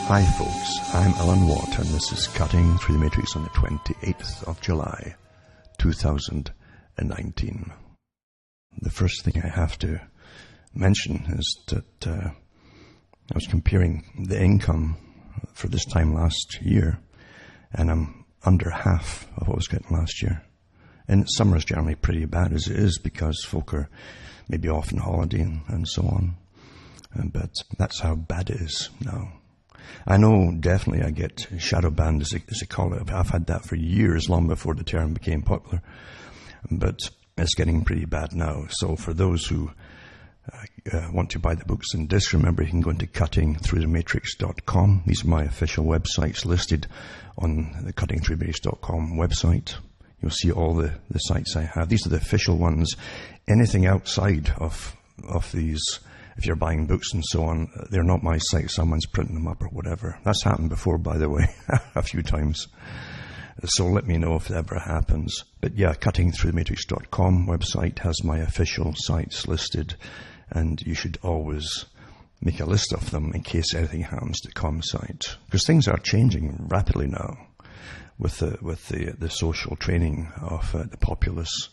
Hi folks, I'm Alan Watt and this is Cutting Through the Matrix on the 28th of July 2019. The first thing I have to mention is that I was comparing the income for this time last year and I'm under half of what I was getting last year. And summer is generally pretty bad as it is because folk are maybe off on holiday and so on. But that's how bad it is now. I know definitely I get shadow banned, as they call it. I've had that for years, long before the term became popular. But it's getting pretty bad now. So for those who want to buy the books and discs, remember you can go into cuttingthroughthematrix.com. These are my official websites listed on the cuttingthroughthematrix.com website. You'll see all the sites I have. These are the official ones. Anything outside of these, if you're buying books and so on, they're not my site. Someone's printing them up or whatever. That's happened before, by the way, a few times. So let me know if it ever happens. But yeah, cuttingthroughthematrix.com website has my official sites listed, and you should always make a list of them in case anything happens to com site. Because things are changing rapidly now with the social training of the populace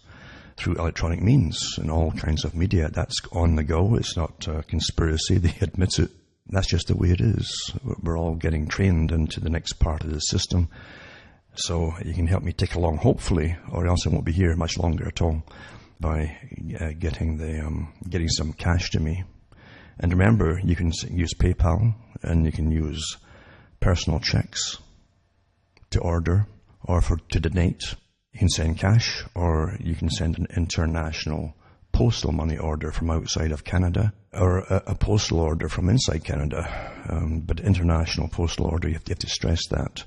through electronic means and all kinds of media. That's on the go. It's not a conspiracy. They admit it. That's just the way it is. We're all getting trained into the next part of the system. So you can help me tick along, hopefully, or else I won't be here much longer at all, by getting some cash to me. And remember, you can use PayPal and you can use personal checks to order or to donate. You can send cash, or you can send an international postal money order from outside of Canada, or a postal order from inside Canada. But international postal order, you have to stress that,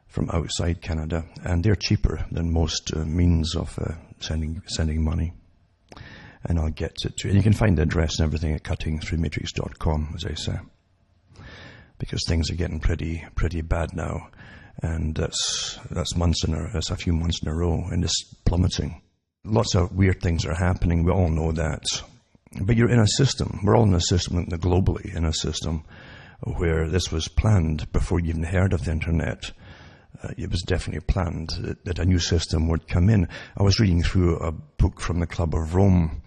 from outside Canada. And they're cheaper than most means of sending money. And I'll get to it. And you can find the address and everything at cuttingthroughthematrix.com, as I say. Because things are getting pretty bad now. And that's a few months in a row, and it's plummeting. Lots of weird things are happening. We all know that. But you're in a system. We're all in a system, globally in a system, where this was planned before you even heard of the internet. It was definitely planned that a new system would come in. I was reading through a book from the Club of Rome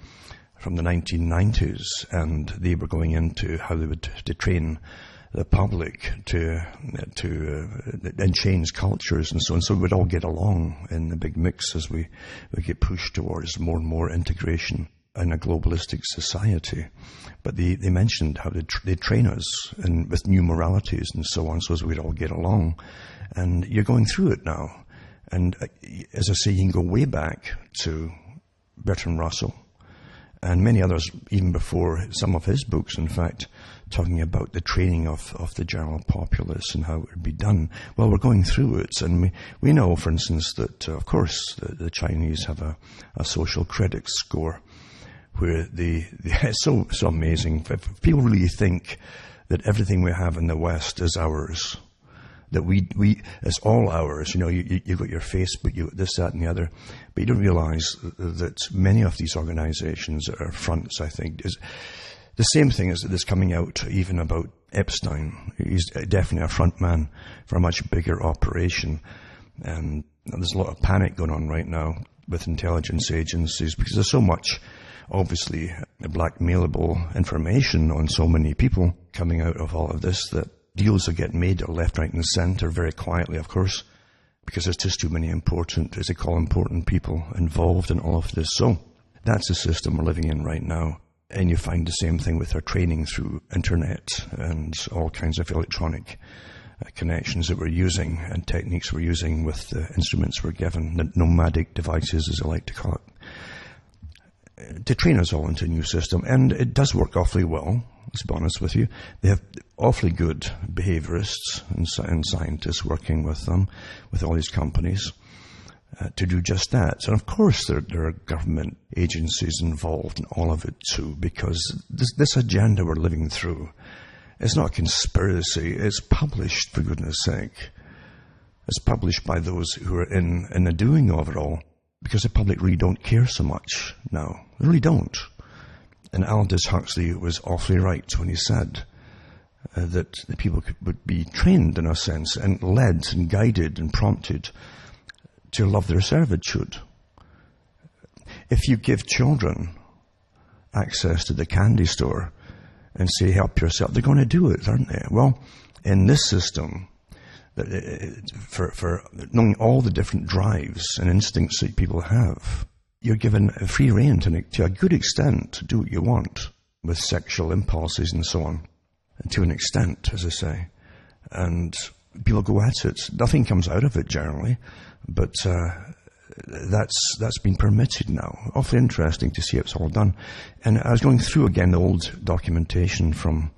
from the 1990s, and they were going into how they would to train the public to change cultures and so on. So we'd all get along in the big mix as we get pushed towards more and more integration in a globalistic society. But they mentioned how they train us with new moralities and so on, so as we'd all get along. And you're going through it now. And as I say, you can go way back to Bertrand Russell and many others, even before some of his books, in fact, talking about the training of the general populace and how it would be done. Well, we're going through it, and we know, for instance, that, of course, the Chinese have a social credit score where it's so amazing. If people really think that everything we have in the West is ours, that it's all ours. You know, you got your Facebook, you got this, that, and the other, but you don't realize that many of these organizations are fronts, I think. Is the same thing as this coming out even about Epstein. He's definitely a front man for a much bigger operation. And there's a lot of panic going on right now with intelligence agencies because there's so much, obviously, blackmailable information on so many people coming out of all of this that deals are getting made left, right, and center, very quietly, of course, because there's just too many important, as they call important people involved in all of this. So that's the system we're living in right now. And you find the same thing with our training through internet and all kinds of electronic connections that we're using and techniques we're using with the instruments we're given, the nomadic devices, as I like to call it, to train us all into a new system. And it does work awfully well, let's be honest with you. They have awfully good behaviorists and scientists working with them, with all these companies, to do just that. And of course there are government agencies involved in all of it too, because this agenda we're living through, it's not a conspiracy. It's published, for goodness sake. It's published by those who are in the doing of it all, because the public really don't care so much now. They really don't. And Aldous Huxley was awfully right when he said that the people would be trained in a sense and led and guided and prompted to love their servitude. If you give children access to the candy store and say, help yourself, they're going to do it, aren't they? Well, in this system, for knowing all the different drives and instincts that people have, you're given a free rein to a good extent to do what you want with sexual impulses and so on, to an extent, as I say. And people go at it. Nothing comes out of it generally, but that's been permitted now. Awfully interesting to see how it's all done. And I was going through again the old documentation from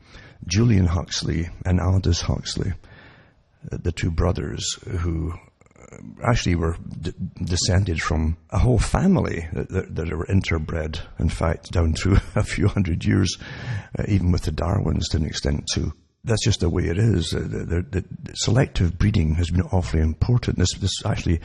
Julian Huxley and Aldous Huxley, the two brothers who actually were descended from a whole family that were interbred, in fact, down through a few hundred years, even with the Darwins to an extent too. That's just the way it is. The selective breeding has been awfully important. This actually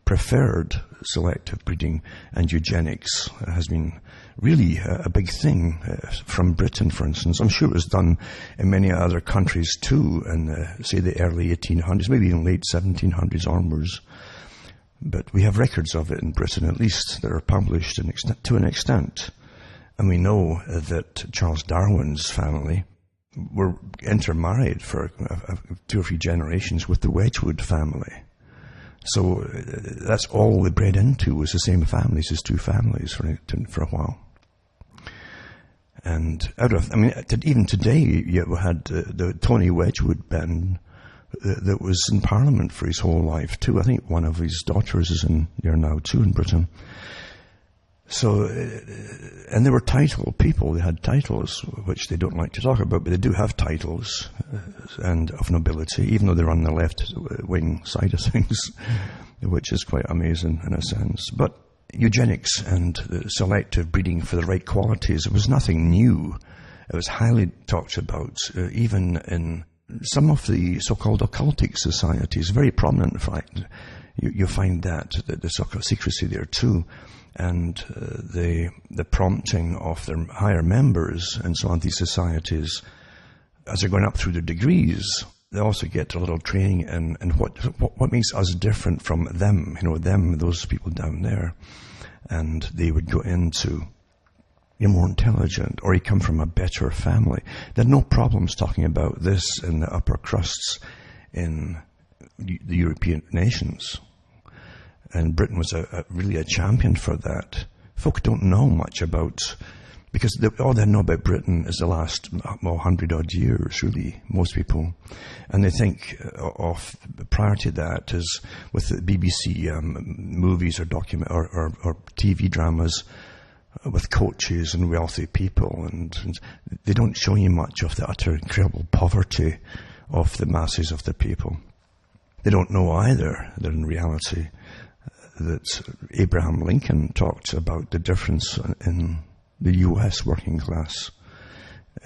preferred selective breeding and eugenics has been really a big thing from Britain, for instance. I'm sure it was done in many other countries too, in say the early 1800s, maybe even late 1700s onwards. But we have records of it in Britain, at least, that are published to an extent. And we know that Charles Darwin's family were intermarried for 2 or 3 generations with the Wedgwood family. So that's all they bred into, was the same families, as 2 families for a while. And even today, you had the Tony Wedgwood Ben that was in Parliament for his whole life too. I think one of his daughters is in there now too in Britain. So, and they were titled people. They had titles, which they don't like to talk about, but they do have titles and of nobility, even though they're on the left wing side of things, which is quite amazing in a sense. But eugenics and selective breeding for the right qualities, it was nothing new. It was highly talked about, even in some of the so-called occultic societies, very prominent in fact. You find that the so-called secrecy there too. And the prompting of their higher members and so on, these societies, as they're going up through their degrees, they also get a little training in what makes us different from them, those people down there. And they would go into, you're more intelligent, or you come from a better family. There are no problems talking about this in the upper crusts in the European nations. And Britain was really a champion for that. Folk don't know much about, because all they know about Britain is the last 100 odd years, really, most people. And they think of prior to that as with the BBC movies or TV dramas with coaches and wealthy people, and they don't show you much of the utter incredible poverty of the masses of the people. They don't know either that in reality that Abraham Lincoln talked about the difference in the U.S. working class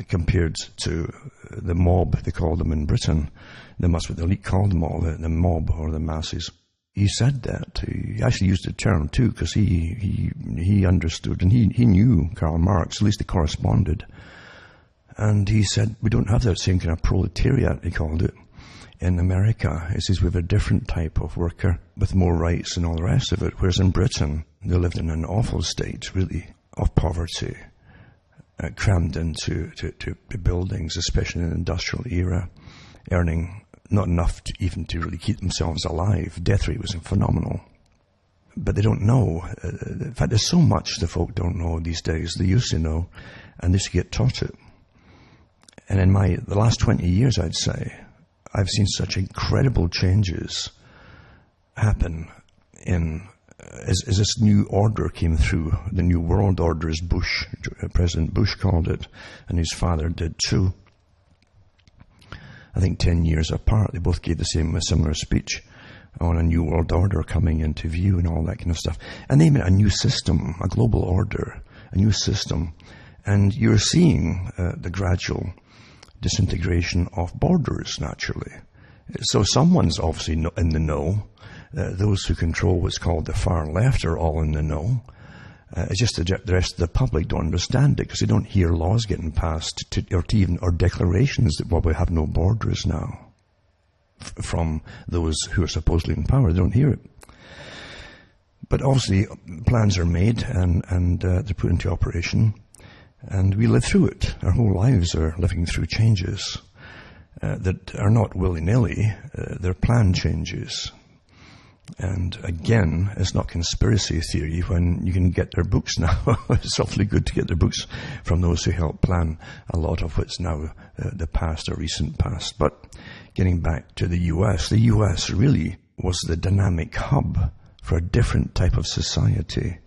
compared to the mob, they called them in Britain. That's what the elite called them all, the mob or the masses. He said that. He actually used the term too, because he understood, and he knew Karl Marx, at least they corresponded. And he said, we don't have that same kind of proletariat, he called it. In America, he says we have a different type of worker with more rights and all the rest of it. Whereas in Britain, they lived in an awful state, really, of poverty, crammed into buildings, especially in the industrial era, earning not enough to really keep themselves alive. Death rate was phenomenal. But they don't know. In fact, there's so much the folk don't know these days. They used to know, and they used to get taught it. And in the last 20 years, I'd say, I've seen such incredible changes happen as this new order came through, the new world order, as President Bush called it, and his father did too. I think 10 years apart, they both gave a similar speech on a new world order coming into view and all that kind of stuff. And they meant a new system, a global order, a new system. And you're seeing the gradual disintegration of borders, naturally. So someone's obviously in the know. Those who control what's called the far left are all in the know. It's just the rest of the public don't understand it because they don't hear laws getting passed or declarations that, well, we have no borders now from those who are supposedly in power. They don't hear it. But obviously plans are made and they're put into operation, and we live through it. Our whole lives are living through changes that are not willy-nilly. They're planned changes. And again, it's not conspiracy theory when you can get their books now. It's awfully good to get their books from those who helped plan a lot of what's now the past or recent past. But getting back to the US really was the dynamic hub for a different type of society,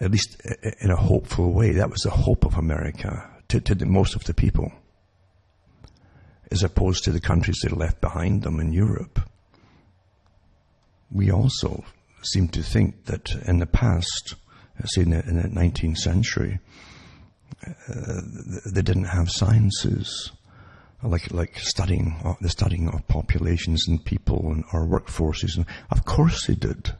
at least in a hopeful way. That was the hope of America to most of the people, as opposed to the countries that left behind them in Europe. We also seem to think that in the past, say in the 19th century, they didn't have sciences like the studying of populations and people and our workforces. And of course they did.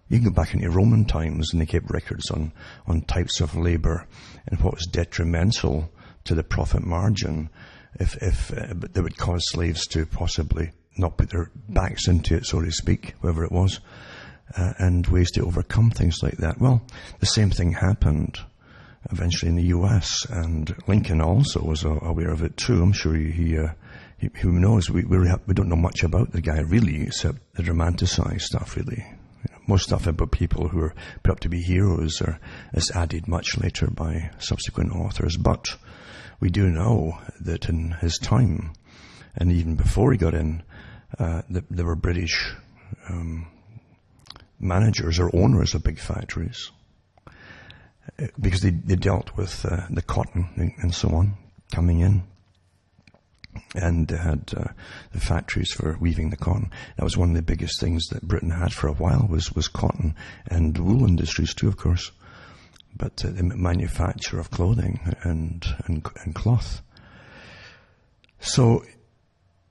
You can go back into Roman times and they kept records on types of labour and what was detrimental to the profit margin if they would cause slaves to possibly not put their backs into it, so to speak, whatever it was, and ways to overcome things like that. Well, the same thing happened eventually in the US, and Lincoln also was aware of it too. I'm sure he who knows, we don't know much about the guy really, except the romanticized stuff really. Most stuff about people who are put up to be heroes is added much later by subsequent authors. But we do know that in his time, and even before he got in, there were British managers or owners of big factories, because they dealt with the cotton and so on coming in, and they had the factories for weaving the cotton. That was one of the biggest things that Britain had for a while was cotton, and wool industries too, of course, but the manufacture of clothing and cloth. So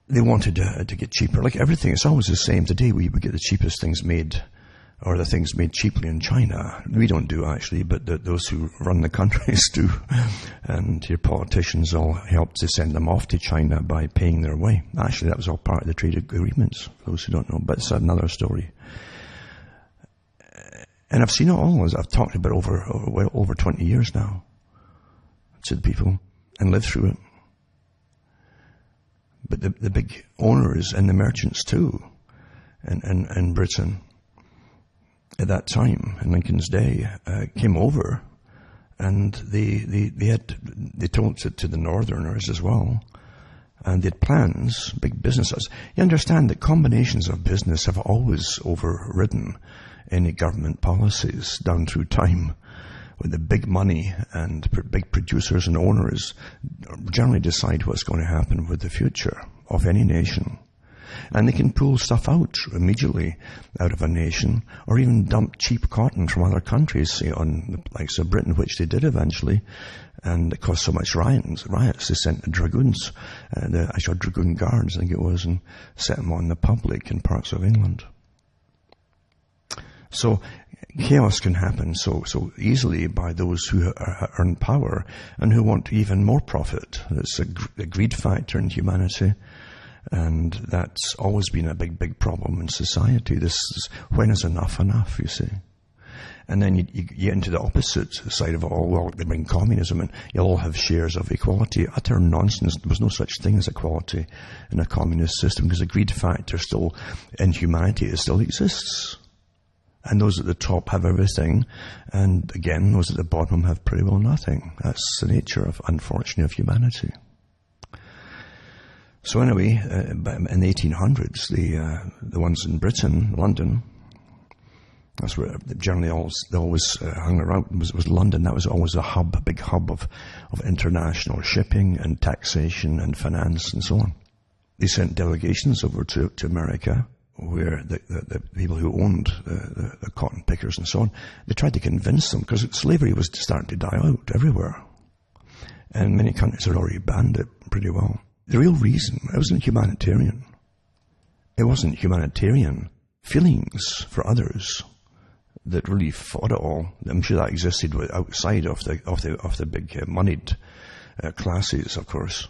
they wanted to get cheaper. Like everything, it's always the same. Today we get the cheapest things made, or the things made cheaply in China. We don't do actually, but those who run the countries do. And your politicians all help to send them off to China by paying their way. Actually, that was all part of the trade agreements, for those who don't know, but it's another story. And I've seen it all, as I've talked about over 20 years now to the people and lived through it. But the big owners and the merchants too, in Britain at that time, in Lincoln's day, came over, and they told it to the northerners as well, and they had plans, big businesses. You understand that combinations of business have always overridden any government policies down through time, with the big money and big producers and owners generally decide what's going to happen with the future of any nation. And they can pull stuff out immediately out of a nation, or even dump cheap cotton from other countries, say on the likes of Britain, which they did eventually, and it caused so much riots. They sent the dragoons, the actual dragoon guards, I think it was, and set them on the public in parts of England. So chaos can happen so easily by those who are in power and who want even more profit. It's a greed factor in humanity, and that's always been a big problem in society. This is when is enough, you see. And then you get into the opposite side of it all. Well, they bring communism, and you'll all have shares of equality. Utter nonsense. There was no such thing as equality in a communist system, because the greed factor still in humanity, it still exists. And those at the top have everything, and again, those at the bottom have pretty well nothing. That's the nature, unfortunately, of humanity. So anyway, in the 1800s, the ones in Britain, London, that's where generally they always hung around, was London. That was always a big hub of international shipping and taxation and finance and so on. They sent delegations over to America, where the people who owned the cotton pickers and so on, they tried to convince them, because slavery was starting to die out everywhere. And many countries had already banned it pretty well. The real reason, it wasn't humanitarian. It wasn't humanitarian feelings for others that really fought it all. I'm sure that existed outside of the big moneyed classes, of course.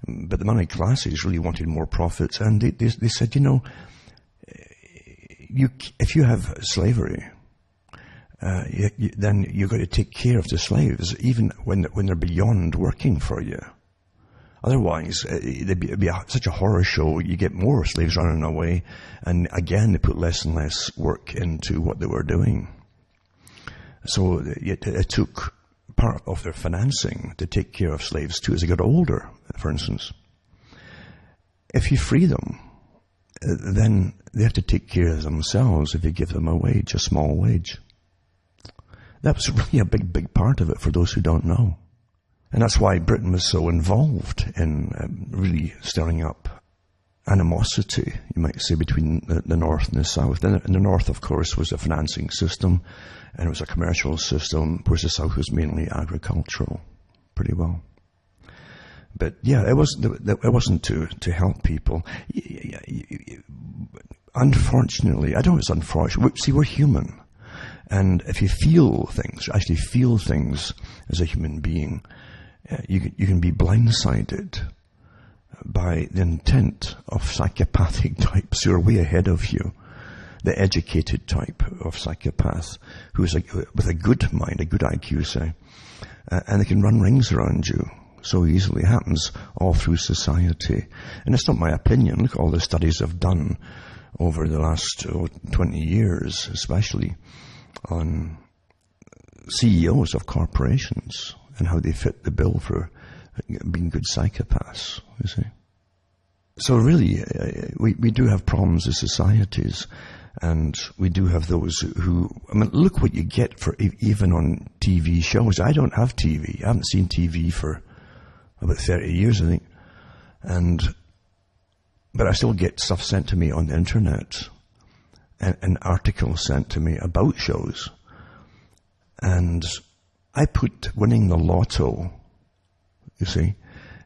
But the moneyed classes really wanted more profits, and they said, if you have slavery, then you've got to take care of the slaves, even when they're beyond working for you. Otherwise, it'd be such a horror show. You get more slaves running away, and again, they put less and less work into what they were doing. So it took part of their financing to take care of slaves too as they got older, for instance. If you free them, then they have to take care of themselves if you give them a small wage. That was really a big part of it for those who don't know. And that's why Britain was so involved in really stirring up animosity, you might say, between the North and the South. And the North, of course, was a financing system, and it was a commercial system, whereas the South was mainly agricultural, pretty well. But yeah, it wasn't to help people. Unfortunately, I don't know if it's unfortunate. See, we're human. And if you actually feel things as a human being, you can be blindsided by the intent of psychopathic types who are way ahead of you. The educated type of psychopath who's with a good mind, a good IQ, say, and they can run rings around you so easily. It happens all through society. And it's not my opinion. Look at all the studies I've done over the last 20 years, especially on CEOs of corporations and how they fit the bill for being good psychopaths, you see. So really, we do have problems as societies, and we do have those who, look what you get for even on TV shows. I don't have TV. I haven't seen TV for about 30 years, I think. But I still get stuff sent to me on the internet and articles sent to me about shows. And I put winning the lotto, you see,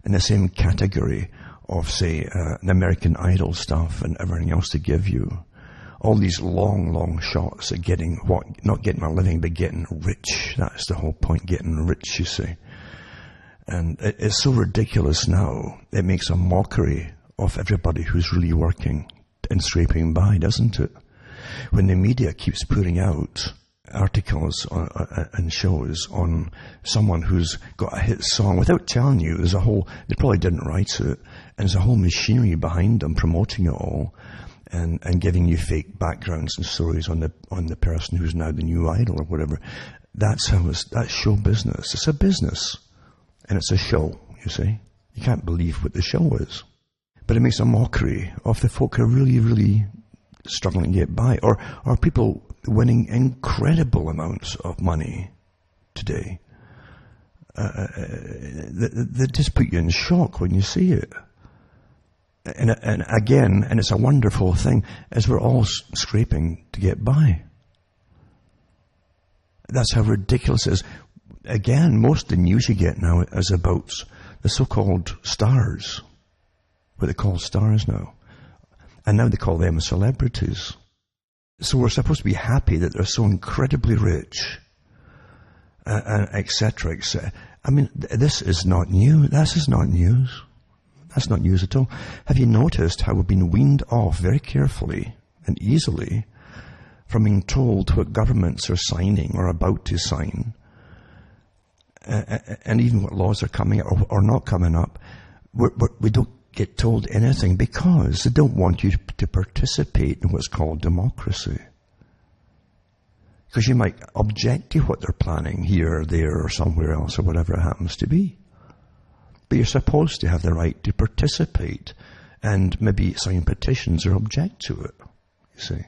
in the same category of, say, the American Idol stuff and everything else they give you. All these long shots at getting not getting a living, but getting rich. That's the whole point, getting rich, you see. And it's so ridiculous now, it makes a mockery of everybody who's really working and scraping by, doesn't it? When the media keeps putting out articles and shows on someone who's got a hit song without telling you they probably didn't write it, and there's a whole machinery behind them promoting it all and giving you fake backgrounds and stories on the person who's now the new idol or whatever. That's show business. It's a business and it's a show, you see. You can't believe what the show is. But it makes a mockery of the folk who are really, really struggling to get by, or people winning incredible amounts of money today. They just put you in shock when you see it. And again, it's a wonderful thing, as we're all scraping to get by. That's how ridiculous it is. Again, most of the news you get now is about the so-called stars, what they call stars now. And now they call them celebrities. So we're supposed to be happy that they're so incredibly rich, et cetera, et cetera. This is not new. This is not news. That's not news at all. Have you noticed how we've been weaned off very carefully and easily from being told what governments are signing or about to sign, and even what laws are coming up or not coming up? We don't get told anything because they don't want you to participate in what's called democracy. Because you might object to what they're planning here or there or somewhere else or whatever it happens to be. But you're supposed to have the right to participate and maybe sign petitions or object to it, you see.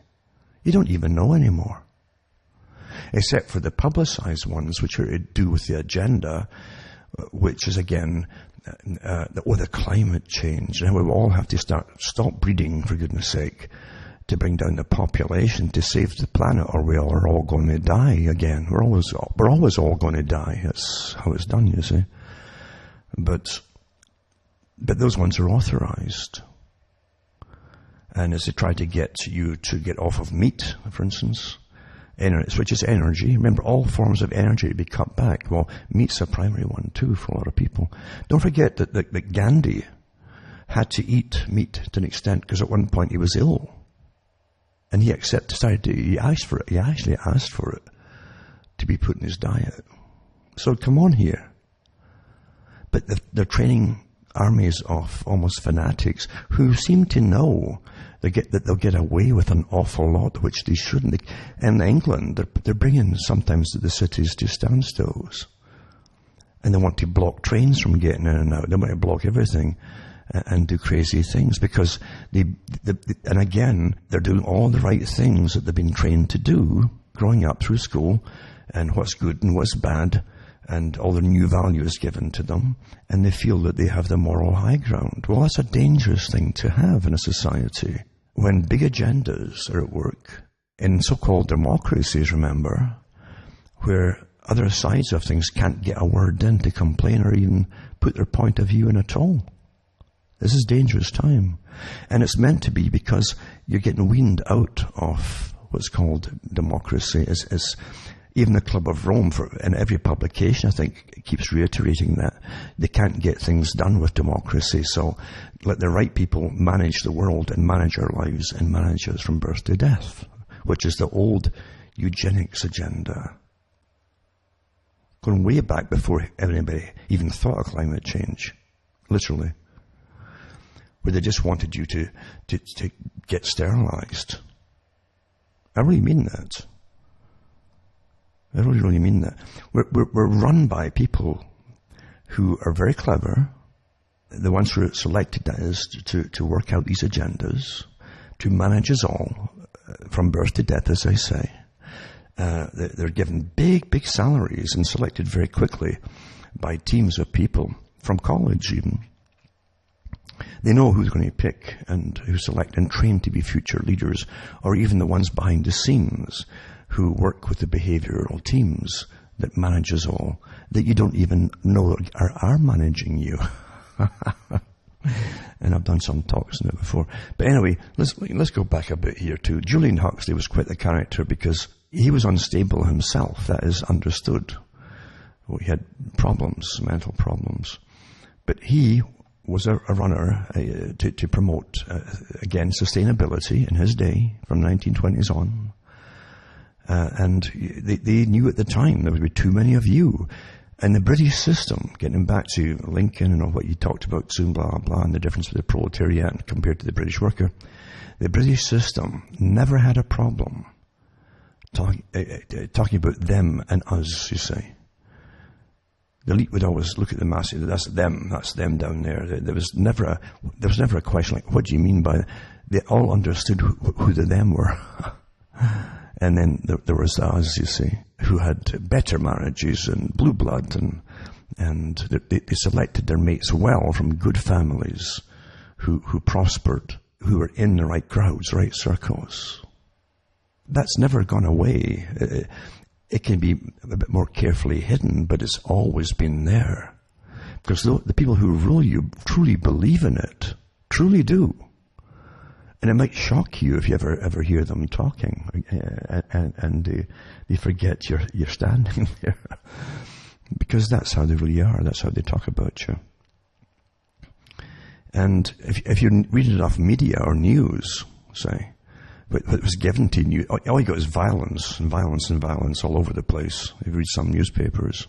You don't even know anymore. Except for the publicized ones, which are to do with the agenda, which is again, the climate change. And we all have to stop breeding, for goodness sake, to bring down the population to save the planet, or we are all going to die again. We're always all going to die. That's how it's done, you see. But those ones are authorized. And as they try to get you to get off of meat, for instance, which is energy. Remember, all forms of energy to be cut back. Well, meat's a primary one too for a lot of people. Don't forget that Gandhi had to eat meat to an extent because at one point he was ill. And he asked for it. He actually asked for it to be put in his diet. So come on here. But they're training armies of almost fanatics who seem to know that they'll get away with an awful lot, which they shouldn't. In England, they're bringing sometimes the cities to standstills. And they want to block trains from getting in and out. They want to block everything and do crazy things because and again, they're doing all the right things that they've been trained to do growing up through school, and what's good and what's bad, and all the new values given to them, and they feel that they have the moral high ground. Well, that's a dangerous thing to have in a society when big agendas are at work in so-called democracies, remember, where other sides of things can't get a word in to complain or even put their point of view in at all. This is dangerous time. And it's meant to be because you're getting weaned out of what's called democracy. As even the Club of Rome, in every publication, I think, keeps reiterating that. They can't get things done with democracy, so let the right people manage the world and manage our lives and manage us from birth to death, which is the old eugenics agenda. Going way back before anybody even thought of climate change, literally. Where they just wanted you to get sterilized. I really mean that. I really mean that. We're run by people who are very clever, the ones who are selected, that is, to work out these agendas, to manage us all, from birth to death, as I say. They're given big salaries and selected very quickly by teams of people, from college even. They know who's going to pick and who select and train to be future leaders, or even the ones behind the scenes who work with the behavioral teams that manage us all, that you don't even know are managing you. And I've done some talks on it before. But anyway, let's go back a bit here too. Julian Huxley was quite the character because he was unstable himself. That is understood. Well, he had problems, mental problems. But he was a runner to promote, again, sustainability in his day, from 1920s on. And they knew at the time there would be too many of you. And the British system, getting back to Lincoln and all what you talked about soon, blah, blah, and the difference with the proletariat compared to the British worker, the British system never had a problem talking about them and us, you see. The elite would always look at the masses. That's them down there. There was never a question like, what do you mean by that? They all understood who the them were. And then there was us, you see, who had better marriages and blue blood, and they selected their mates well from good families who prospered, who were in the right crowds, right circles. That's never gone away. It can be a bit more carefully hidden, but it's always been there. Because the people who rule you truly believe in it, truly do. And it might shock you if you ever hear them talking, and they forget you're standing there. Because that's how they really are. That's how they talk about you. And if you're reading enough media or news, say, but it was given to you, all you got is violence and violence and violence all over the place. You read some newspapers.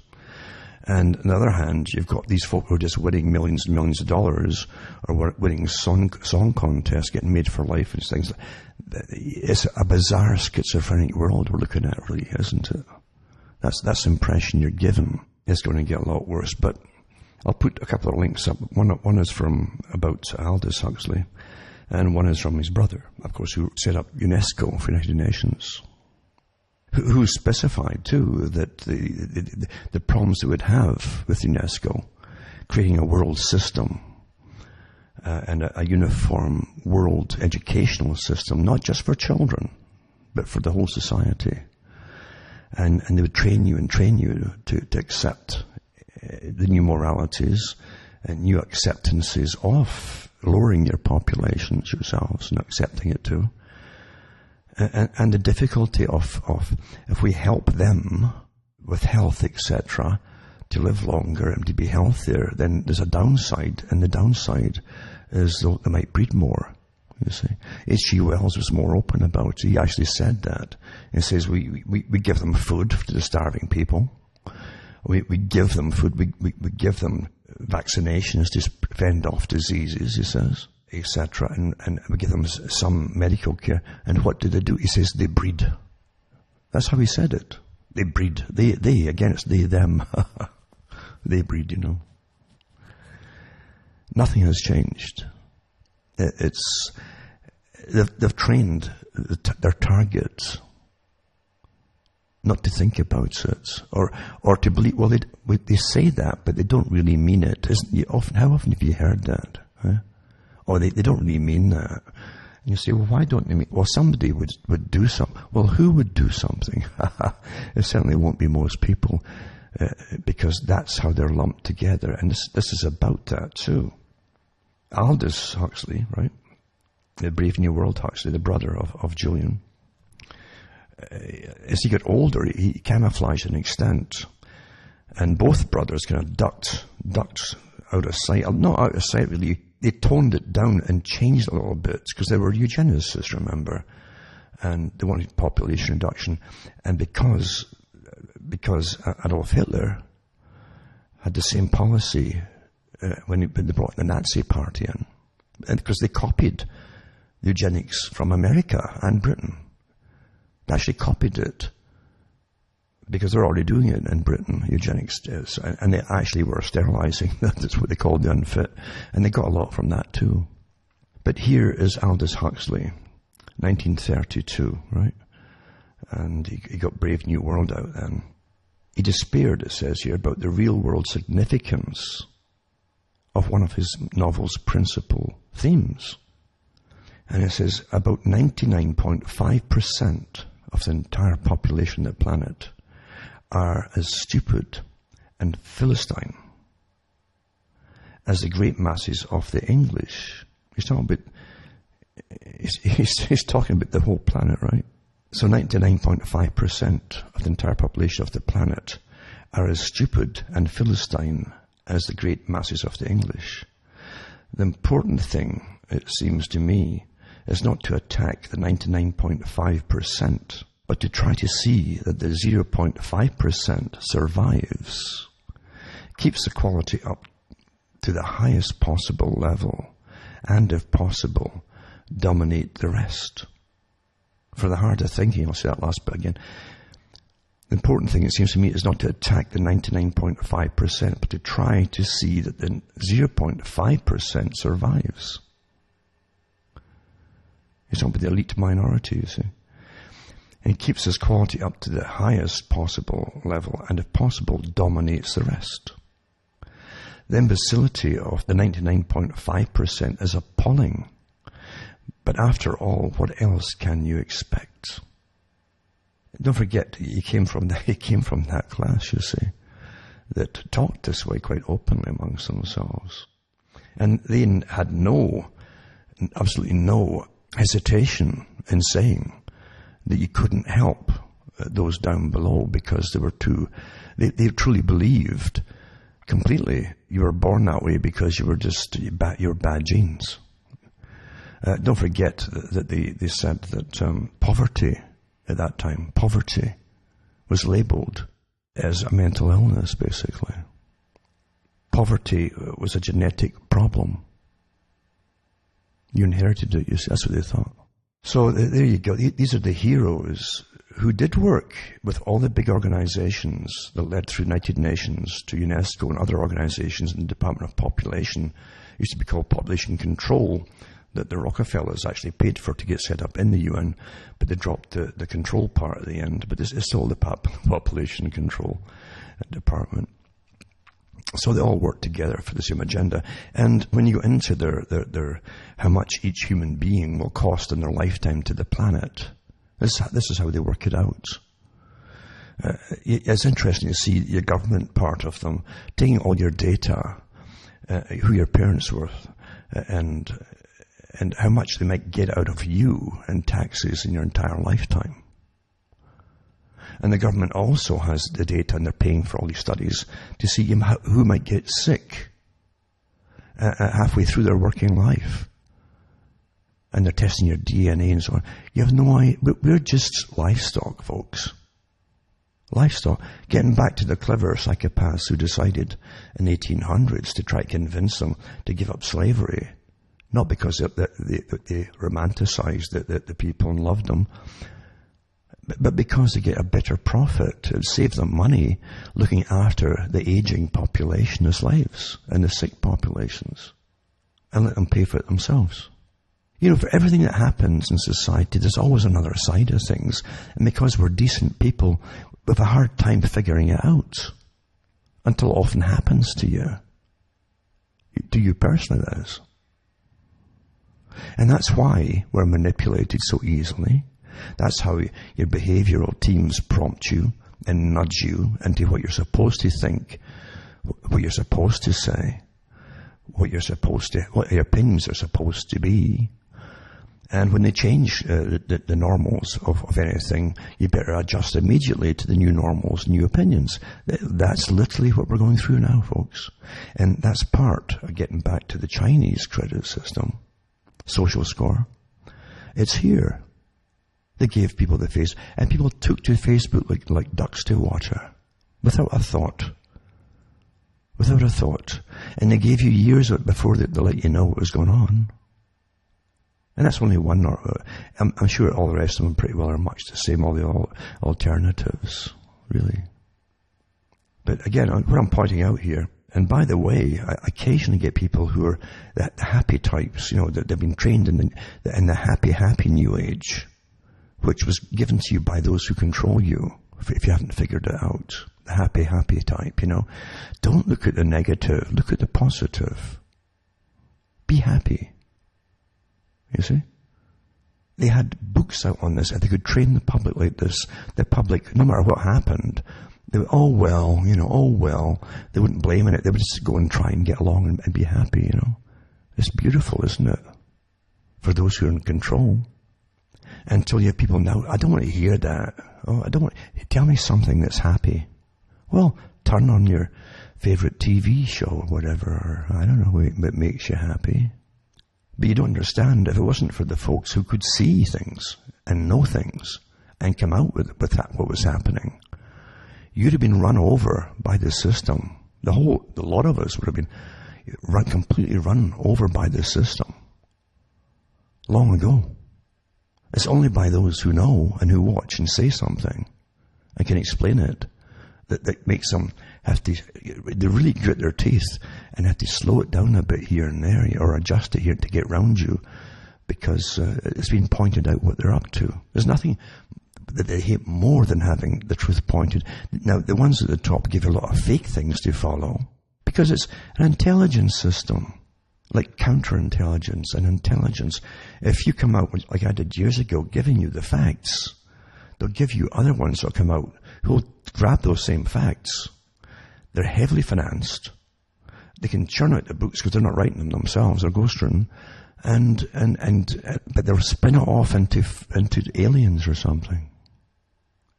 And on the other hand, you've got these folk who are just winning millions and millions of dollars, or winning song contests, getting made for life and things. It's a bizarre schizophrenic world we're looking at, really, isn't it? That's the impression you're given. It's going to get a lot worse. But I'll put a couple of links up. One is from about Aldous Huxley, and one is from his brother, of course, who set up UNESCO for United Nations. Who specified, too, that the problems they would have with UNESCO, creating a world system and a uniform world educational system, not just for children, but for the whole society. And they would train you to accept the new moralities and new acceptances of lowering your populations yourselves and accepting it too. And the difficulty of if we help them with health, etc., to live longer and to be healthier, then there's a downside, and the downside is they might breed more. You see, H.G. Wells was more open about it. He actually said that. He says we give them food to the starving people. We give them food. We give them vaccinations to fend off diseases, he says, etc. And we give them some medical care. And what do? He says they breed. That's how he said it. They breed. They again, it's they, them. They breed, you know. Nothing has changed. They've trained their targets not to think about it or to believe. Well, they say that, but they don't really mean it. How often have you heard that? Huh? Or they don't really mean that. And you say, well, why don't they mean? Well, somebody would do something. Well, who would do something? It certainly won't be most people, because that's how they're lumped together. And this is about that too. Aldous Huxley, right? The Brave New World Huxley, the brother of Julian. As he got older, he camouflaged to an extent. And both brothers kind of ducked out of sight. Not out of sight, really. They toned it down and changed a little bit, because they were eugenicists, remember? And they wanted population reduction. And because Adolf Hitler had the same policy when they brought the Nazi party in. And because they copied eugenics from America and Britain. They actually copied it because they're already doing it in Britain, eugenics is. And they actually were sterilizing. That's what they called the unfit. And they got a lot from that too. But here is Aldous Huxley, 1932, right? And he got Brave New World out then. He despaired, it says here, about the real world significance of one of his novel's principal themes. And it says about 99.5% of the entire population of the planet are as stupid and Philistine as the great masses of the English. He's talking about the whole planet, right? So 99.5% of the entire population of the planet are as stupid and Philistine as the great masses of the English. The important thing, it seems to me, is not to attack the 99.5%, but to try to see that the 0.5% survives, keeps the quality up to the highest possible level, and if possible, dominate the rest. For the heart of thinking, I'll say that last bit again, the important thing, it seems to me, is not to attack the 99.5%, but to try to see that the 0.5% survives. He's talking about the elite minority, you see. And he keeps his quality up to the highest possible level, and if possible, dominates the rest. The imbecility of the 99.5% is appalling. But after all, what else can you expect? Don't forget, he came from that class, you see, that talked this way quite openly amongst themselves. And they had absolutely no hesitation in saying that you couldn't help those down below because they truly believed completely you were born that way because you were your bad genes. Don't forget that they said that poverty at that time, poverty was labeled as a mental illness, basically. Poverty was a genetic problem. You inherited it, you see, that's what they thought. So there you go. These are the heroes who did work with all the big organizations that led through United Nations to UNESCO and other organizations in the Department of Population. It used to be called Population Control, that the Rockefellers actually paid for to get set up in the UN, but they dropped the control part at the end. But it's still the Population Control Department. So they all work together for the same agenda. And when you go into their how much each human being will cost in their lifetime to the planet, this is how they work it out. It's interesting to see your government part of them taking all your data, who your parents were, and and how much they might get out of you in taxes in your entire lifetime. And the government also has the data, and they're paying for all these studies to see who might get sick halfway through their working life. And they're testing your DNA and so on. You have no idea. We're just livestock, folks. Livestock. Getting back to the clever psychopaths who decided in the 1800s to try to convince them to give up slavery. Not because they romanticized the people and loved them, but because they get a better profit. It saves them money looking after the aging population of slaves and the sick populations, and let them pay for it themselves. You know, for everything that happens in society, there's always another side of things. And because we're decent people, we have a hard time figuring it out until it often happens to you. To you personally, that is. And that's why we're manipulated so easily. That's how your behavioral teams prompt you and nudge you into what you're supposed to think, what you're supposed to say, what your opinions are supposed to be. And when they change the normals of anything, you better adjust immediately to the new normals, new opinions. That's literally what we're going through now, folks. And that's part of getting back to the Chinese credit system, social score. It's here. They gave people the face, and people took to Facebook like ducks to water, without a thought. Without a thought. And they gave you years of it before they let you know what was going on. And that's only one. I'm sure all the rest of them pretty well are much the same, all the alternatives, really. But again, what I'm pointing out here, and by the way, I occasionally get people who are the happy types, you know, that they've been trained in the happy new age, which was given to you by those who control you, if you haven't figured it out. The happy type, you know. Don't look at the negative, look at the positive. Be happy. You see? They had books out on this, and they could train the public like this. The public, no matter what happened, they would, oh well. They wouldn't blame it. They would just go and try and get along and be happy, you know. It's beautiful, isn't it? For those who are in control. Until you have people now, I don't want to hear that. Oh, tell me something that's happy. Well, turn on your favorite TV show or whatever, or I don't know what makes you happy. But you don't understand, if it wasn't for the folks who could see things and know things and come out with what was happening, you'd have been run over by the system. A lot of us would have been completely run over by the system long ago. It's only by those who know and who watch and say something and can explain it that makes them they really grit their teeth and have to slow it down a bit here and there, or adjust it here to get round you, because it's been pointed out what they're up to. There's nothing that they hate more than having the truth pointed. Now, the ones at the top give you a lot of fake things to follow, because it's an intelligence system, like counterintelligence and intelligence. If you come out, like I did years ago, giving you the facts, they'll give you other ones that'll come out who'll grab those same facts. They're heavily financed. They can churn out the books because they're not writing them themselves. They're ghost written, but they'll spin it off into aliens or something.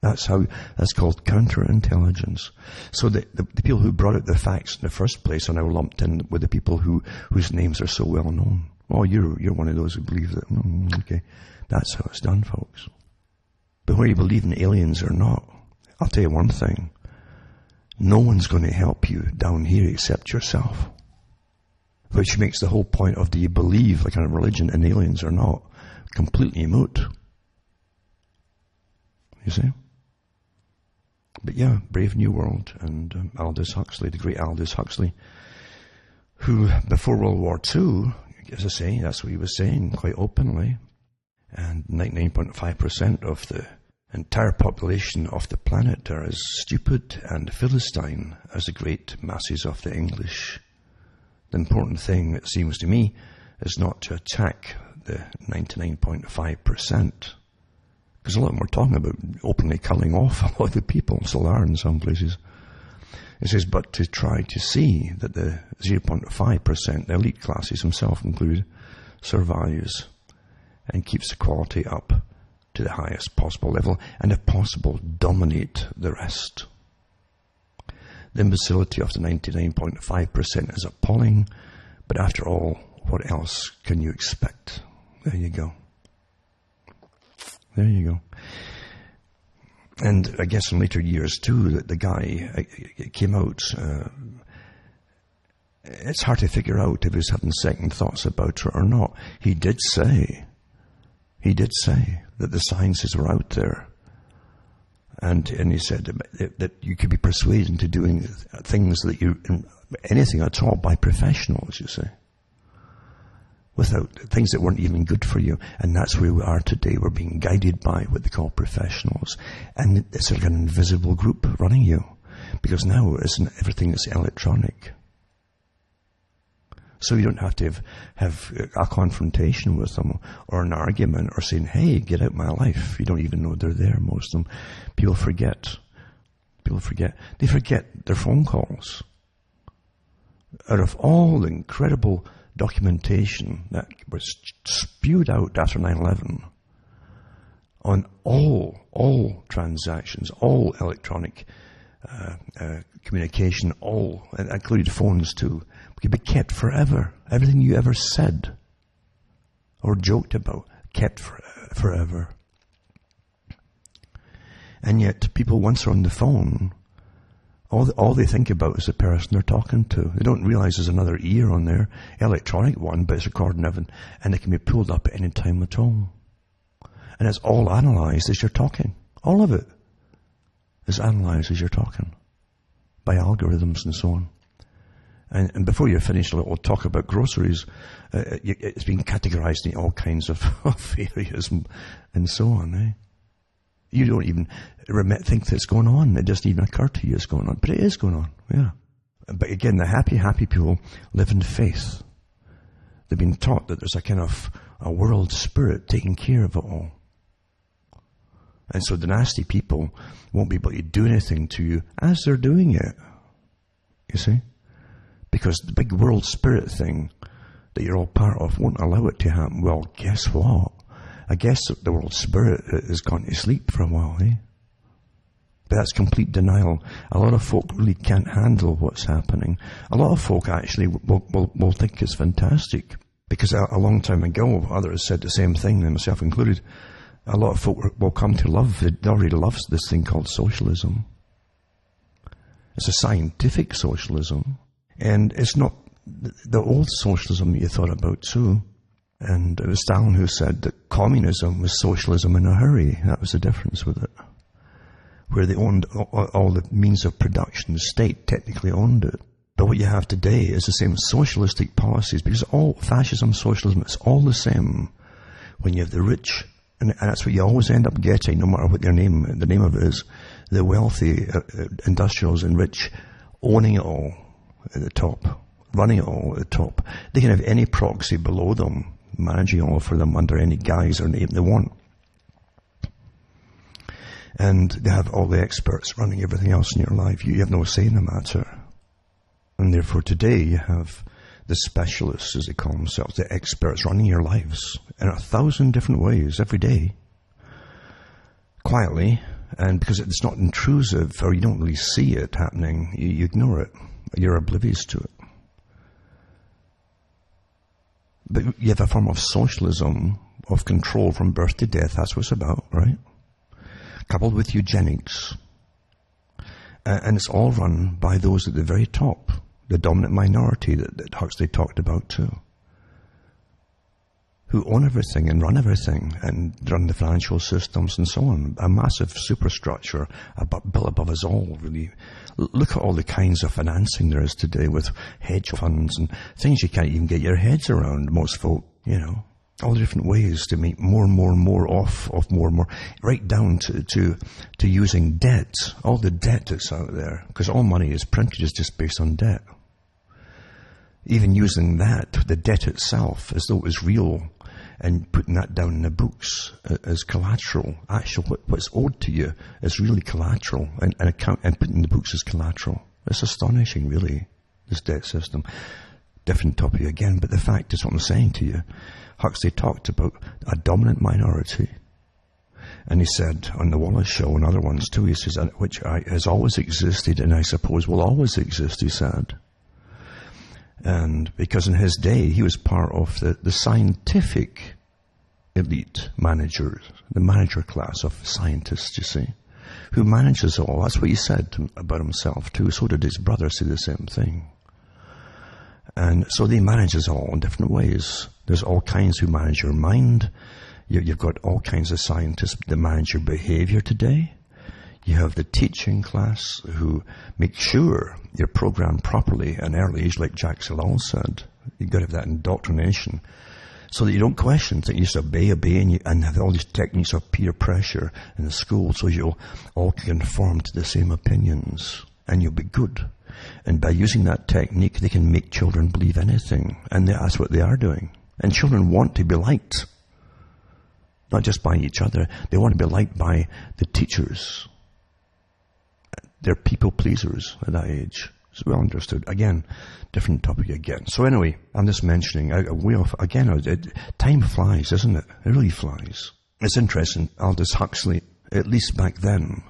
That's called counterintelligence. So the people who brought out the facts in the first place are now lumped in with the people whose names are so well known. Oh, you're one of those who believe that. Okay, that's how it's done, folks. But whether you believe in aliens or not, I'll tell you one thing. No one's going to help you down here except yourself. Which makes the whole point of, do you believe like in a religion in aliens or not, completely moot. You see? But yeah, Brave New World, and Aldous Huxley, the great Aldous Huxley, who before World War II, as I say, that's what he was saying quite openly, and 99.5% of the entire population of the planet are as stupid and Philistine as the great masses of the English. The important thing, it seems to me, is not to attack the 99.5%. Because a lot of them are talking about openly culling off a lot of the people, still are in some places. It says, but to try to see that the 0.5%, the elite classes, himself included, survives and keeps the quality up to the highest possible level, and if possible, dominate the rest. The imbecility of the 99.5% is appalling, but after all, what else can you expect? There you go. There you go. And I guess in later years too, that the guy came out, it's hard to figure out if he was having second thoughts about it or not. He did say that the sciences were out there. And he said that you could be persuaded into doing things anything at all by professionals, you see. Without things that weren't even good for you. And that's where we are today. We're being guided by what they call professionals. And it's like an invisible group running you. Because now everything is electronic. So you don't have to have a confrontation with them or an argument or saying, hey, get out my life. You don't even know they're there, most of them. People forget. They forget their phone calls. Out of all the incredible documentation that was spewed out after 9/11 on all transactions, all electronic communication, all, including phones too, could be kept forever. Everything you ever said or joked about, kept forever. And yet, people, once they're on the phone, all they think about is the person they're talking to. They don't realize there's another ear on there, electronic one, but it's recording everything, and it can be pulled up at any time at all. And it's all analyzed as you're talking. All of it is analyzed as you're talking by algorithms and so on. And before you're finished, we'll talk about groceries. It's been categorized in all kinds of areas and so on. Eh? You don't even think that it's going on. It doesn't even occur to you it's going on. But it is going on, yeah. But again, the happy people live in faith. They've been taught that there's a kind of a world spirit taking care of it all. And so the nasty people won't be able to do anything to you as they're doing it. You see? Because the big world spirit thing that you're all part of won't allow it to happen. Well, guess what? I guess the world spirit has gone to sleep for a while, eh? But that's complete denial. A lot of folk really can't handle what's happening. A lot of folk actually will think it's fantastic. Because a long time ago, others said the same thing, and myself included. A lot of folk will come to love, they already love this thing called socialism. It's a scientific socialism. And it's not the old socialism that you thought about too. And it was Stalin who said that communism was socialism in a hurry. That was the difference with it. Where they owned all the means of production, the state technically owned it. But what you have today is the same socialistic policies, because all fascism, socialism, it's all the same. When you have the rich, and that's what you always end up getting, no matter what the name of it is, the wealthy industrials and rich owning it all at the top, running it all at the top. They can have any proxy below them, managing all for them under any guise or name they want. And they have all the experts running everything else in your life. You have no say in the matter. And therefore today you have the specialists, as they call themselves, the experts running your lives in 1,000 different ways every day. Quietly, and because it's not intrusive or you don't really see it happening, you ignore it. You're oblivious to it. But you have a form of socialism, of control from birth to death. That's what it's about, right? Coupled with eugenics. And it's all run by those at the very top, the dominant minority that Huxley talked about too, who own everything and run everything and run the financial systems and so on. A massive superstructure built above us all, really. Look at all the kinds of financing there is today with hedge funds and things you can't even get your heads around, most folk, you know. All the different ways to make more and more and more off more and more, right down to using debt, all the debt that's out there, because all money is printed is just based on debt. Even using that, the debt itself, as though it was real, and putting that down in the books as collateral. Actually, what's owed to you is really collateral, and putting in the books as collateral. It's astonishing, really, this debt system. different topic again, but the fact is what I'm saying to you. Huxley talked about a dominant minority. And he said on the Wallace Show and other ones too, he says, which has always existed and I suppose will always exist, he said. And because in his day, he was part of the scientific elite managers, the manager class of scientists, you see, who manages all. That's what he said about himself too. So did his brother say the same thing. And so they manage us all in different ways. There's all kinds who manage your mind. You've got all kinds of scientists that manage your behavior today. You have the teaching class who make sure you're programmed properly at an early age, like Jacques Ellul said. You've got to have that indoctrination so that you don't question, that you just obey, and have all these techniques of peer pressure in the school so you'll all conform to the same opinions and you'll be good. And by using that technique, they can make children believe anything. And that's what they are doing. And children want to be liked. Not just by each other. They want to be liked by the teachers. They're people pleasers at that age. It's well understood. Again, different topic again. So anyway, I'm just mentioning, time flies, isn't it? It really flies. It's interesting, Aldous Huxley, at least back then,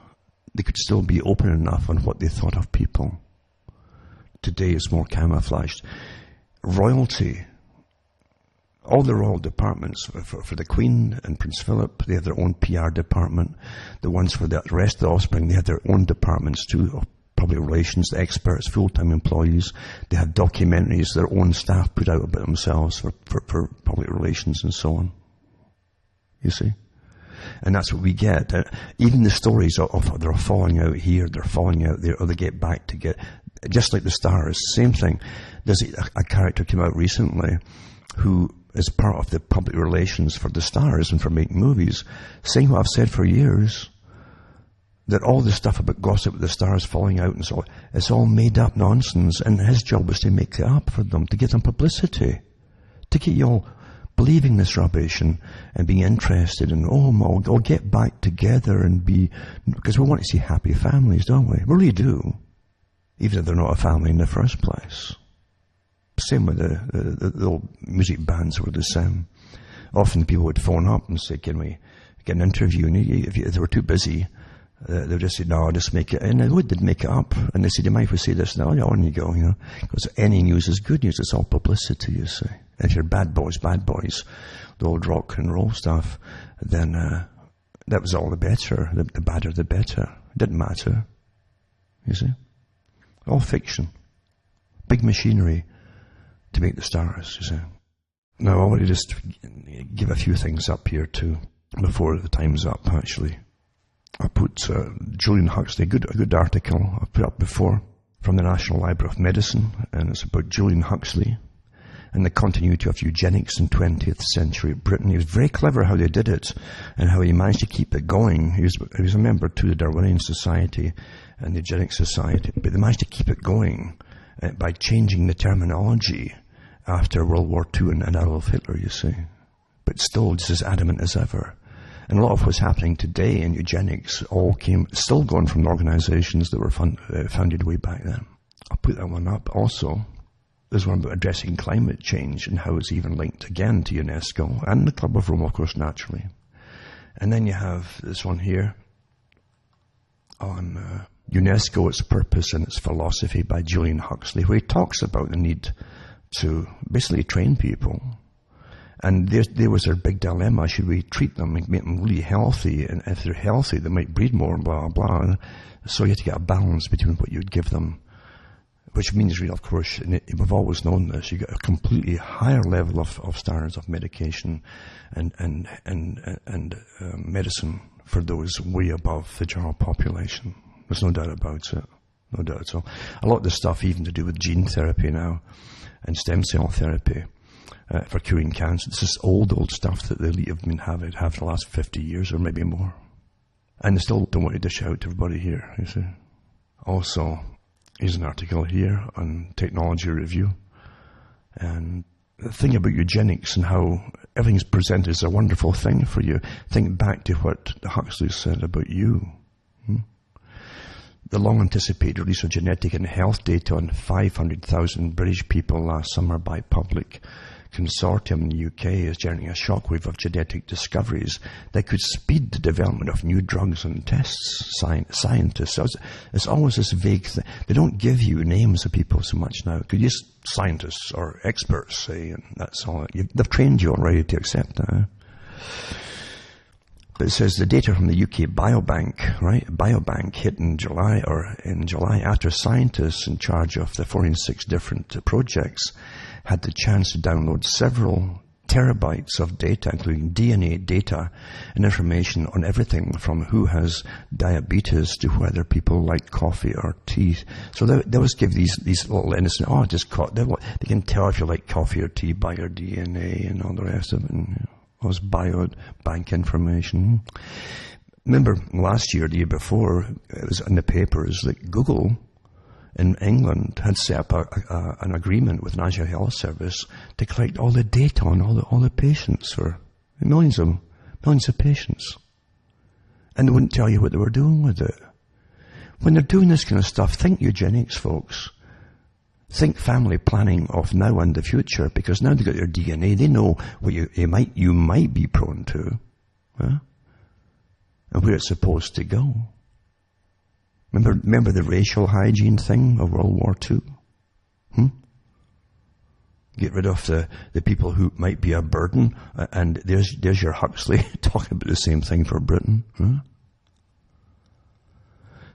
they could still be open enough on what they thought of people. Today it's more camouflaged. Royalty, all the royal departments for the Queen and Prince Philip, they have their own PR department. The ones for the rest of the offspring, they have their own departments too, of public relations, the experts, full-time employees. They have documentaries their own staff put out about themselves for public relations and so on. You see? And that's what we get. Even the stories of they're falling out here, they're falling out there, or they get back to get, just like the stars, same thing. There's a character came out recently who is part of the public relations for the stars and for making movies, saying what I've said for years, that all the stuff about gossip with the stars falling out and so on, it's all made up nonsense, and his job was to make it up for them, to give them publicity, to get you all believing this rubbish and being interested in, we'll get back together and be, because we want to see happy families, don't we? We really do, even if they're not a family in the first place. Same with the old music bands were the same. Often people would phone up and say, can we get an interview? And if they were too busy, they would just say, no, I'll just make it. And they'd make it up. And they said, you might say this. Now, on you go, Because any news is good news. It's all publicity, you see. And if you're bad boys, the old rock and roll stuff, then that was all the better. The badder, the better. It didn't matter. You see? All fiction. Big machinery to make the stars, you see. Now, I want to just give a few things up here too, before the time's up, actually. I put Julian Huxley, a good article I've put up before, from the National Library of Medicine, and it's about Julian Huxley and the continuity of eugenics in 20th century Britain. He was very clever how they did it, and how he managed to keep it going. He was a member to the Darwinian Society and the Eugenics Society, but they managed to keep it going by changing the terminology after World War II and Adolf Hitler, you see. But still just as adamant as ever. And a lot of what's happening today in eugenics still gone from organizations that were founded way back then. I'll put that one up also. There's one about addressing climate change and how it's even linked again to UNESCO and the Club of Rome, of course, naturally. And then you have this one here on UNESCO, its purpose and its philosophy by Julian Huxley, where he talks about the need to basically train people. And there was their big dilemma. Should we treat them and make them really healthy? And if they're healthy, they might breed more and blah, blah, blah. So you have to get a balance between what you'd give them, which means, of course, and we've always known this, you get a completely higher level of standards of medication and medicine for those way above the general population. There's no doubt about it. No doubt at all. A lot of the stuff even to do with gene therapy now and stem cell therapy for curing cancer. This is old stuff that the elite have been having for the last 50 years or maybe more. And they still don't want to dish out to everybody here, you see. Also, here's an article here on Technology Review. And the thing about eugenics and how everything's presented as a wonderful thing for you. Think back to what Huxley said about you. the long-anticipated release of genetic and health data on 500,000 British people last summer by public consortium in the UK is generating a shockwave of genetic discoveries that could speed the development of new drugs and tests. Scientists, it's always this vague thing. They don't give you names of people so much now. Could use scientists or experts say, and that's all. They've trained you already to accept that. But it says the data from the UK Biobank, right? Biobank hit in July after scientists in charge of the 406 different projects had the chance to download several terabytes of data, including DNA data and information on everything from who has diabetes to whether people like coffee or tea. So they always give these little innocent, they can tell if you like coffee or tea by your DNA and all the rest of it. And, all this biobank information. Remember last year, the year before, it was in the papers that Google in England had set up an agreement with National Health Service to collect all the data on all the patients, for millions of patients. And they wouldn't tell you what they were doing with it. When they're doing this kind of stuff, think eugenics, folks. Think family planning of now and the future, because now they've got your DNA. They know what you might be prone to, huh? And where it's supposed to go. Remember the racial hygiene thing of World War II? Get rid of the people who might be a burden, and there's your Huxley talking about the same thing for Britain, huh?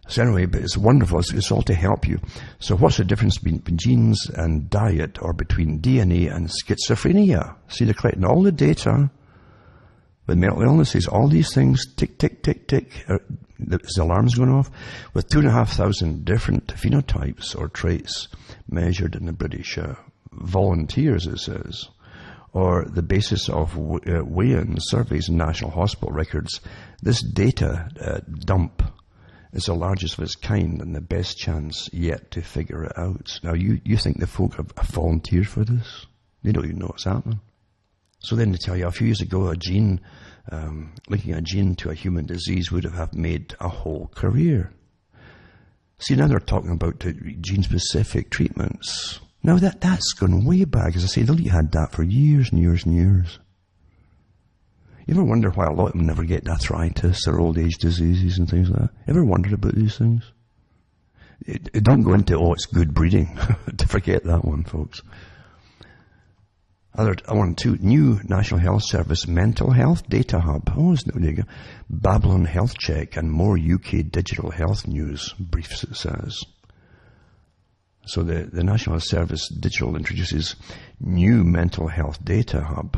So anyway, but it's wonderful. It's all to help you. So what's the difference between genes and diet, or between DNA and schizophrenia? See, they're collecting all the data with mental illnesses, all these things, tick, tick, tick, tick. The alarm's going off. With 2,500 different phenotypes or traits measured in the British volunteers, it says, or the basis of weigh-in surveys and national hospital records, this data dump is the largest of its kind and the best chance yet to figure it out. Now, you think the folk have volunteered for this? They don't even know what's happening. So then they tell you, a few years ago, linking a gene to a human disease would have made a whole career. See, now they're talking about gene-specific treatments. Now, that's gone way back. As I say, they had that for years and years and years. You ever wonder why a lot of them never get arthritis or old age diseases and things like that? Ever wondered about these things? It don't go into, it's good breeding. To forget that one, folks. New National Health Service Mental Health Data Hub. There you go. Babylon Health Check and more UK digital health news, briefs it says. So the National Health Service Digital introduces new mental health data hub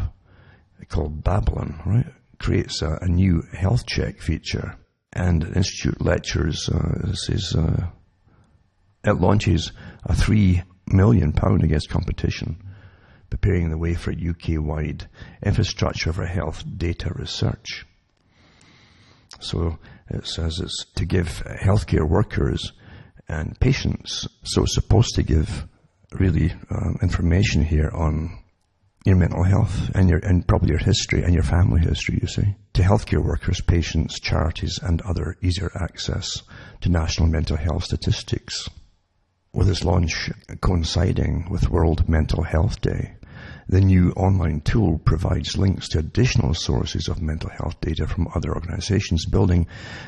called Babylon, right? Creates a new health check feature. And the Institute lectures, it launches a £3 million against competition, preparing the way for UK-wide infrastructure for health data research. So it says it's to give healthcare workers and patients, so it's supposed to give really information here on your mental health and probably your history and your family history, you see, to healthcare workers, patients, charities, and other easier access to national mental health statistics. With its launch coinciding with World Mental Health Day, the new online tool provides links to additional sources of mental health data from other organizations, building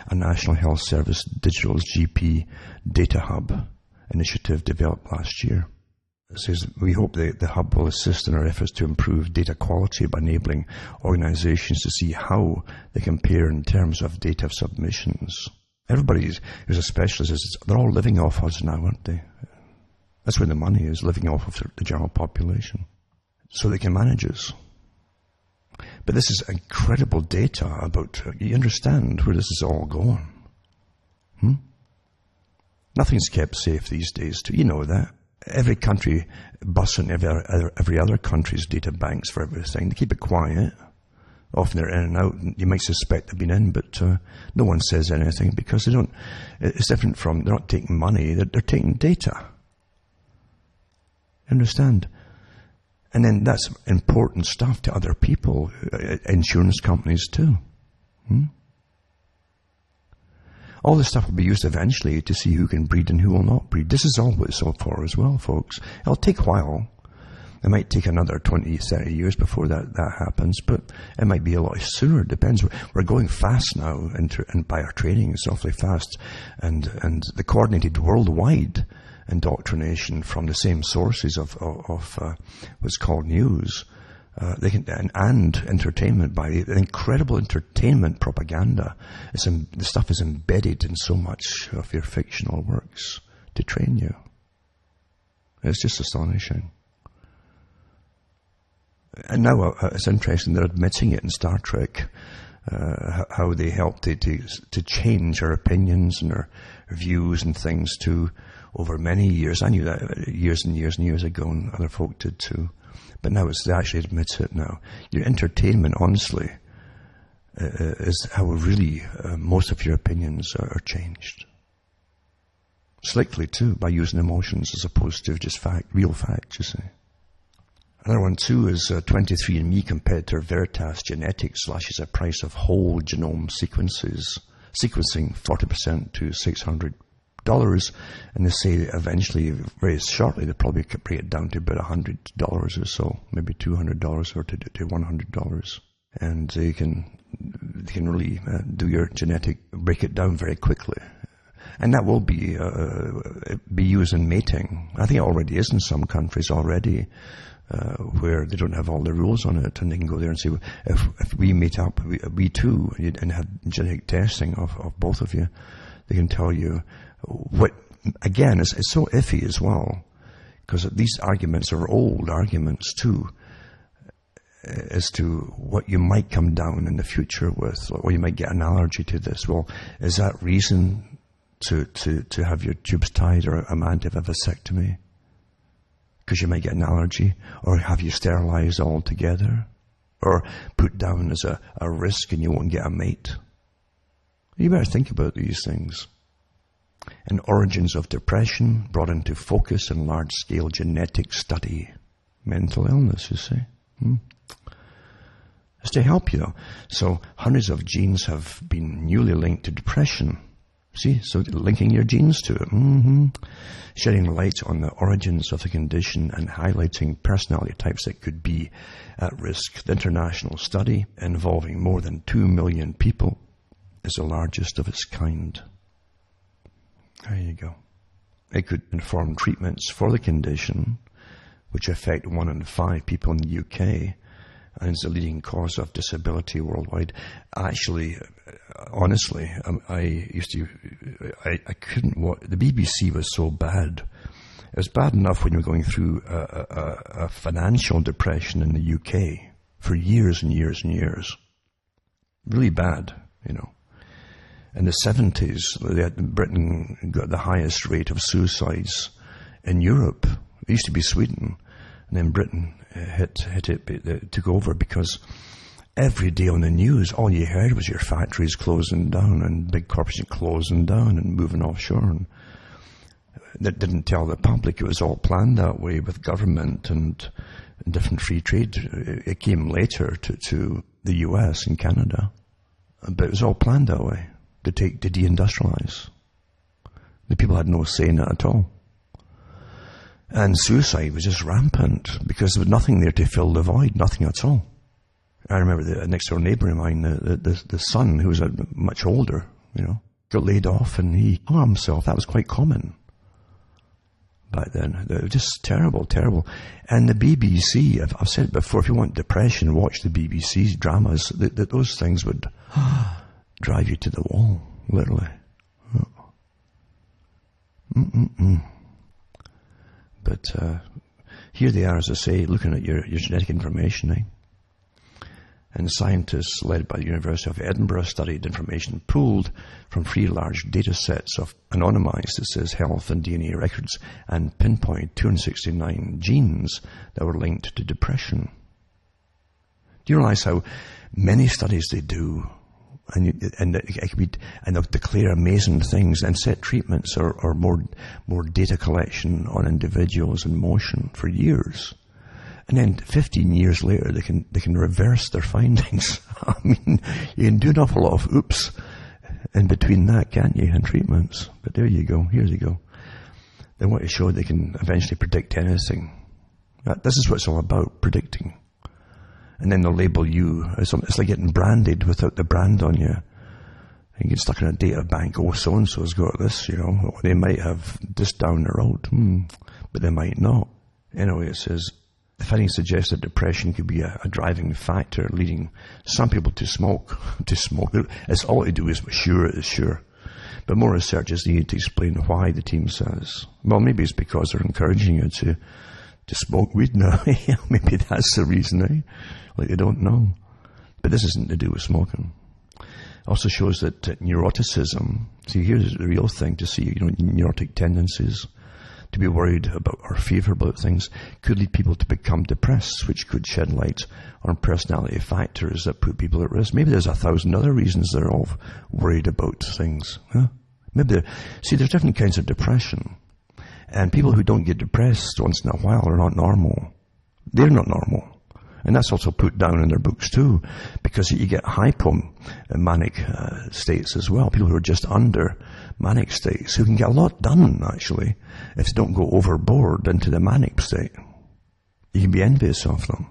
a National Health Service Digital's GP Data Hub initiative developed last year. It says, we hope the hub will assist in our efforts to improve data quality by enabling organizations to see how they compare in terms of data submissions. Everybody who's a specialist, they're all living off us now, aren't they? That's where the money is, living off of the general population, so they can manage us. But this is incredible data about, you understand where this is all going. Nothing's kept safe these days, too. You know that. Every country busts in every other country's data banks for everything. They keep it quiet. Often they're in and out. You might suspect they've been in, but no one says anything because they don't. It's different from, they're not taking money, they're taking data. Understand? And then that's important stuff to other people, insurance companies too. All this stuff will be used eventually to see who can breed and who will not breed. This is all what it's all for as well, folks. It'll take a while. It might take another 20, 30 years before that happens, but it might be a lot sooner. It depends. We're going fast now, and by our training, it's awfully fast. And the coordinated worldwide indoctrination from the same sources of what's called news, and entertainment, by the incredible entertainment propaganda. The stuff is embedded in so much of your fictional works to train you. It's just astonishing. And now it's interesting, they're admitting it in Star Trek, how they helped to change our opinions and our views and things too over many years. I knew that years and years and years ago, and other folk did too. But now they actually admit it now. Your entertainment, honestly, is how really most of your opinions are changed. Slickly too, by using emotions as opposed to just real facts, you see. Another one too is 23andMe competitor Veritas Genetics slashes the price of whole genome sequencing 40% to $600. And they say eventually, very shortly, they'll probably bring it down to about $100 or so, maybe $200 or to $100. And they can really do your genetic, break it down very quickly. And that will be used in mating. I think it already is in some countries already, where they don't have all the rules on it, and they can go there and say, if we meet up, we two, and have genetic testing of both of you, they can tell you what, again, it's so iffy as well, because these arguments are old arguments too, as to what you might come down in the future with, or you might get an allergy to this. Well, is that reason to have your tubes tied, or a man to have a vasectomy? Because you might get an allergy, or have you sterilized altogether, or put down as a risk and you won't get a mate? You better think about these things. And origins of depression brought into focus in large-scale genetic study. Mental illness, you see. It's to help you, though. So hundreds of genes have been newly linked to depression. See, so linking your genes to it. Shedding light on the origins of the condition and highlighting personality types that could be at risk. The international study, involving more than 2 million people, is the largest of its kind. There you go. It could inform treatments for the condition, which affect 1 in 5 people in the UK, and is the leading cause of disability worldwide. Actually, honestly, I couldn't watch. The BBC was so bad. It was bad enough when you were going through a financial depression in the UK for years and years and years. Really bad, you know. In the 70s, Britain got the highest rate of suicides in Europe. It used to be Sweden, and then Britain took over, because every day on the news, all you heard was your factories closing down and big corporations closing down and moving offshore. And that didn't tell the public it was all planned that way with government and different free trade. It came later to the US and Canada, but it was all planned that way, to deindustrialize. The people had no say in it at all. And suicide was just rampant, because there was nothing there to fill the void, nothing at all. I remember the next door neighbour of mine, the son, who was much older, you know, got laid off and he hung himself. That was quite common back then. It was just terrible, terrible. And the BBC, I've said it before, if you want depression, watch the BBC's dramas. Those things would drive you to the wall, literally. But here they are, as I say, looking at your genetic information, And scientists led by the University of Edinburgh studied information pooled from 3 large data sets of anonymized, it says, health and DNA records, and pinpoint 269 genes that were linked to depression. Do you realize how many studies they do? And they'll declare amazing things and set treatments or more data collection on individuals in motion for years. And then 15 years later, they can reverse their findings. I mean, you can do an awful lot of oops in between that, can't you, and treatments. But there you go, here you go. They want to show they can eventually predict anything. This is what it's all about, predicting. And then they'll label you as something. It's like getting branded without the brand on you. You get stuck in a data bank. Oh, so-and-so's got this, you know. They might have this down the road, but they might not. Anyway, it says, the findings suggest that depression could be a driving factor leading some people to smoke. It's all to do is sure it is sure. But more research is needed to explain why, the team says. Well, maybe it's because they're encouraging you to smoke weed now. Maybe that's the reason, eh? Like they don't know. But this isn't to do with smoking. Also shows that neuroticism, see, here's the real thing to see, neurotic tendencies, to be worried about or fearful about things, could lead people to become depressed, which could shed light on personality factors that put people at risk. Maybe there's 1,000 other reasons they're all worried about things. Huh? Maybe there's different kinds of depression. And people who don't get depressed once in a while are not normal. They're not normal. And that's also put down in their books too, because you get hypomanic states as well. People who are just under manic states, who can get a lot done, actually, if they don't go overboard into the manic state. You can be envious of them.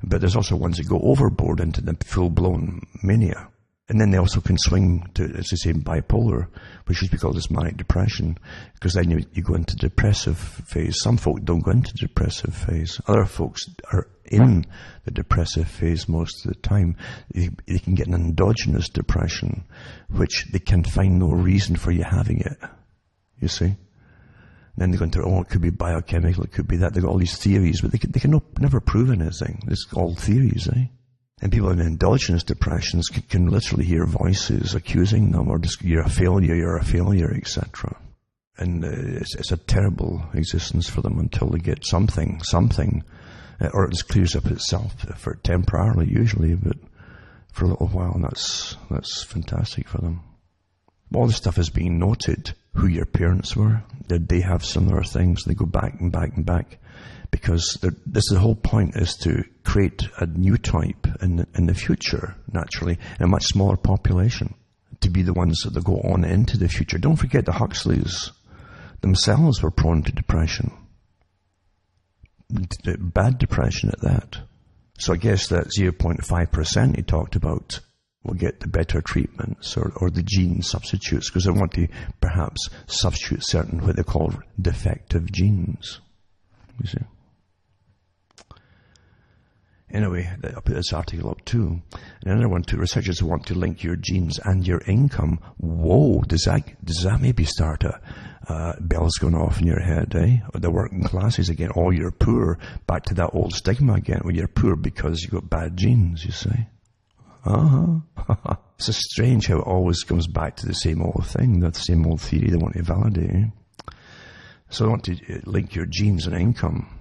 But there's also ones that go overboard into the full-blown mania. And then they also can swing to, as they say, bipolar, which should be called as manic depression, because then you go into depressive phase. Some folk don't go into depressive phase. Other folks are in the depressive phase most of the time. They can get an endogenous depression, which they can find no reason for you having it. You see? And then they go into, it could be biochemical, it could be that. They've got all these theories, but they can never prove anything. It's all theories, eh? And people in endogenous depressions can literally hear voices accusing them, or just, you're a failure, etc. And it's a terrible existence for them until they get something, or it just clears up itself for temporarily, usually, but for a little while, and that's fantastic for them. All this stuff is being noted, who your parents were, did they have similar things, they go back and back and back. Because the whole point is to create a new type in the future, naturally, in a much smaller population, to be the ones that go on into the future. Don't forget the Huxleys themselves were prone to depression. Bad depression at that. So I guess that 0.5% he talked about will get the better treatments or the gene substitutes, because they want to perhaps substitute certain what they call defective genes. You see? Anyway, I'll put this article up too. And another one too, researchers want to link your genes and your income. Whoa, does that maybe start bells going off in your head, eh? Or the working classes again, or you're poor, back to that old stigma again, where you're poor because you've got bad genes, you see. It's so strange how it always comes back to the same old thing, that same old theory they want to validate, eh? So they want to link your genes and income.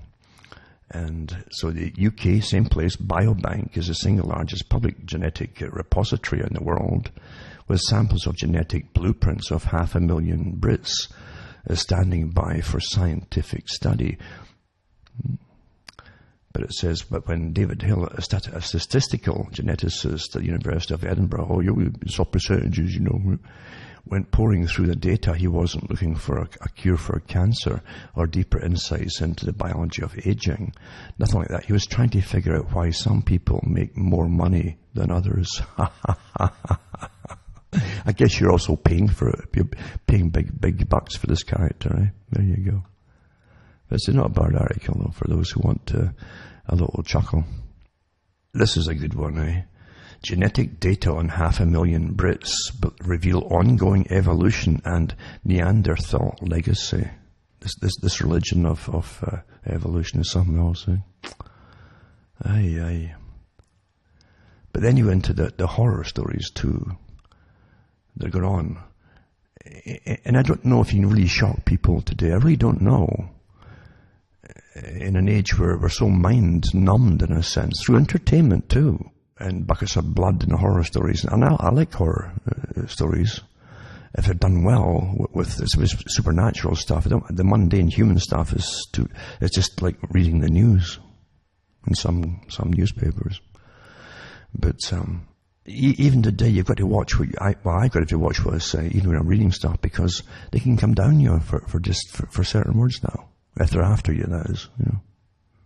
And so the UK, same place, Biobank is the single largest public genetic repository in the world, with samples of genetic blueprints of 500,000 Brits standing by for scientific study. But it says, but when David Hill, a statistical geneticist at the University of Edinburgh, you saw percentages, went pouring through the data, he wasn't looking for a cure for cancer or deeper insights into the biology of aging. Nothing like that. He was trying to figure out why some people make more money than others. I guess you're also paying for it. You're paying big bucks for this character, eh? There you go. It's not a bad article, though, for those who want a little chuckle. This is a good one, eh? Genetic data on 500,000 Brits reveal ongoing evolution and Neanderthal legacy. This religion of evolution is something else, eh? Aye. But then you enter the horror stories too that go on. And I don't know if you can really shock people today. I really don't know. In an age where we're so mind-numbed, in a sense, through entertainment too. And buckets of blood and horror stories. And I like horror stories. If they're done well with supernatural stuff. The mundane human stuff is just like reading the news in some newspapers. But Even today, you've got to watch I got to watch what I say, even when I'm reading stuff, because they can come down you for certain words now. If they're after you, that is,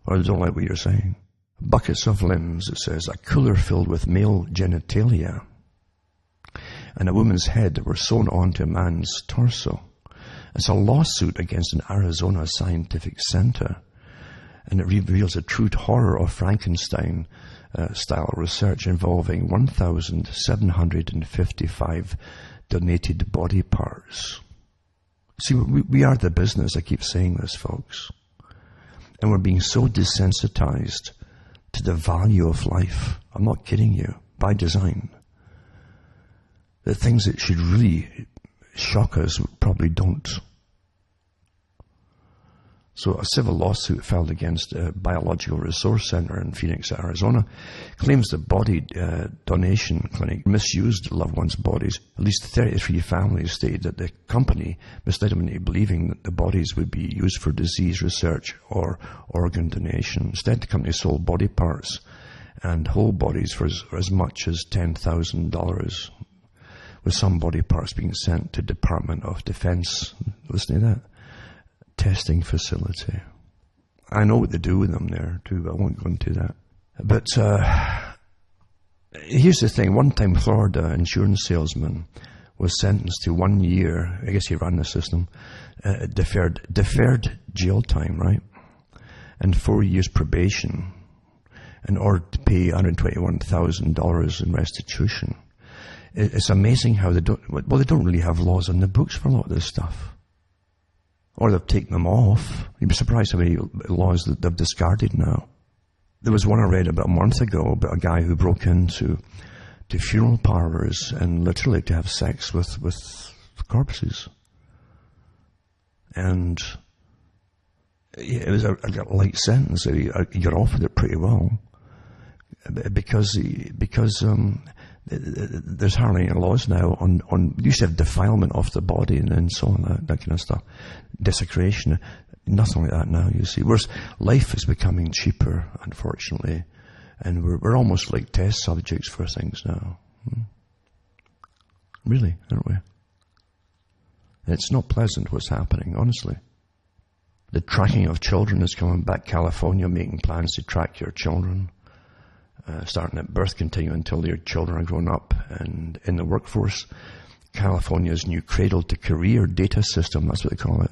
or they don't like what you're saying. Buckets of limbs, it says, a cooler filled with male genitalia and a woman's head were sewn onto a man's torso. It's a lawsuit against an Arizona scientific center, and it reveals a true horror of Frankenstein style research involving 1,755 donated body parts. See, we are the business. I keep saying this, folks. And we're being so desensitized to the value of life. I'm not kidding you. By design. The things that should really shock us probably don't. So a civil lawsuit filed against a biological resource center in Phoenix, Arizona, claims the body donation clinic misused loved ones' bodies. At least 33 families stated that the company misled them into believing that the bodies would be used for disease research or organ donation. Instead, the company sold body parts and whole bodies for as much as $10,000, with some body parts being sent to Department of Defense. Listen to that. Testing facility. I know what they do with them there too, but I won't go into that. But here's the thing. One time, Florida insurance salesman was sentenced to 1 year, I guess he ran the system, deferred jail time, right? And 4 years probation in order to pay $121,000 in restitution. It's amazing how they don't really have laws on the books for a lot of this stuff. Or they've taken them off. You'd be surprised how many laws that they've discarded now. There was one I read about a month ago about a guy who broke into funeral parlors and literally to have sex with corpses. And it was a light sentence. He got off with it pretty well. Because there's hardly any laws now on you used to have defilement of the body and so on, that kind of stuff. Desecration, nothing like that now, you see. Whereas life is becoming cheaper, unfortunately, and we're almost like test subjects for things now. Really, aren't we? It's not pleasant what's happening, honestly. The tracking of children is coming back. California making plans to track your children. Starting at birth, continue until your children are grown up. And in the workforce, California's new cradle-to-career data system, that's what they call it,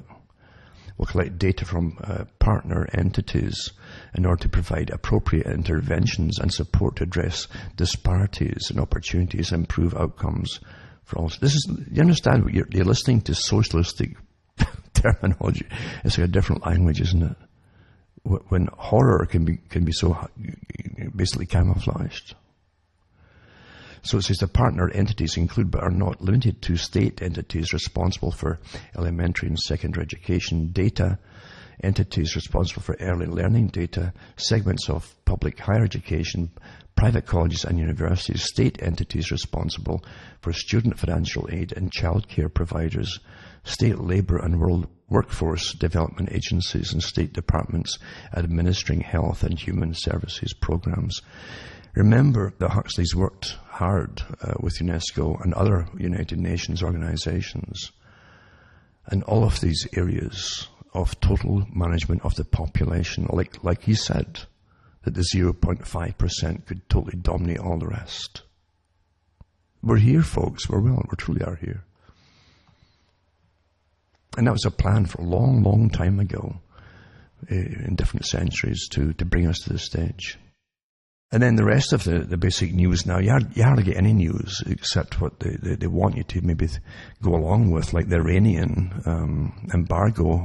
will collect data from partner entities in order to provide appropriate interventions and support to address disparities and opportunities and improve outcomes for all. You understand, you're listening to socialistic terminology. It's like a different language, isn't it? When horror can be so basically camouflaged. So it says the partner entities include but are not limited to state entities responsible for elementary and secondary education data, entities responsible for early learning data, segments of public higher education, private colleges and universities, state entities responsible for student financial aid and childcare providers, state labor and workforce development agencies, and state departments administering health and human services programs. Remember that Huxley's worked hard with UNESCO and other United Nations organizations, and all of these areas of total management of the population, like he said, that the 0.5% could totally dominate all the rest. We're here, folks. We truly are here. And that was a plan for a long, long time ago, in different centuries, to bring us to this stage. And then the rest of the basic news now, you hardly get any news except what they want you to maybe go along with, like the Iranian embargo,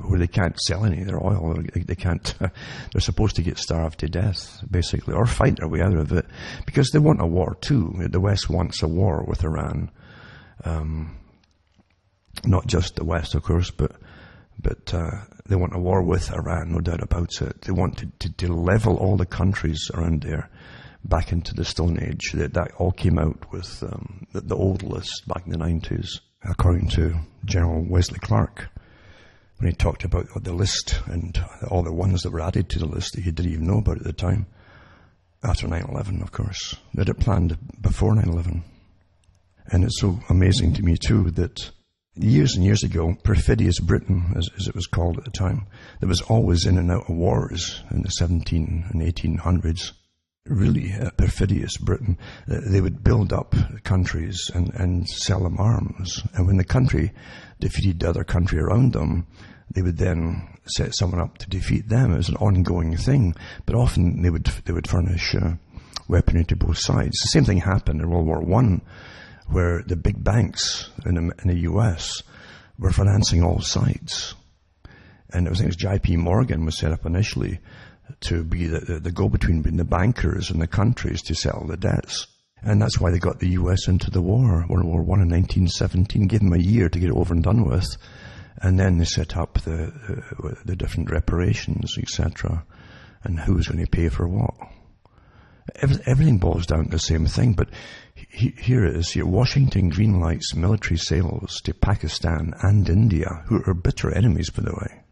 where they can't sell any of their oil. They can't. They're supposed to get starved to death, basically, or fight their way out of it, because they want a war too. The West wants a war with Iran. Not just the West, of course, but they want a war with Iran, no doubt about it. They want to level all the countries around there back into the Stone Age. That all came out with the old list back in the 90s, according to General Wesley Clark, when he talked about the list and all the ones that were added to the list that he didn't even know about at the time. after 9/11, of course. They had it planned before 9/11. And it's so amazing to me, too, that years and years ago, perfidious Britain, as it was called at the time, that was always in and out of wars in the 17 and 1800s, really perfidious Britain, they would build up countries and sell them arms. And when the country defeated the other country around them, they would then set someone up to defeat them. It was an ongoing thing, but often they would furnish weaponry to both sides. The same thing happened in World War I, where the big banks in the US were financing all sides. And I think it was JP Morgan was set up initially to be the go-between between the bankers and the countries to settle the debts. And that's why they got the US into the war, World War I in 1917, gave them a year to get it over and done with. And then they set up the different reparations, etc., and who's going to pay for what. Everything boils down to the same thing, but here it is. Washington greenlights military sales to Pakistan and India, who are bitter enemies, by the way.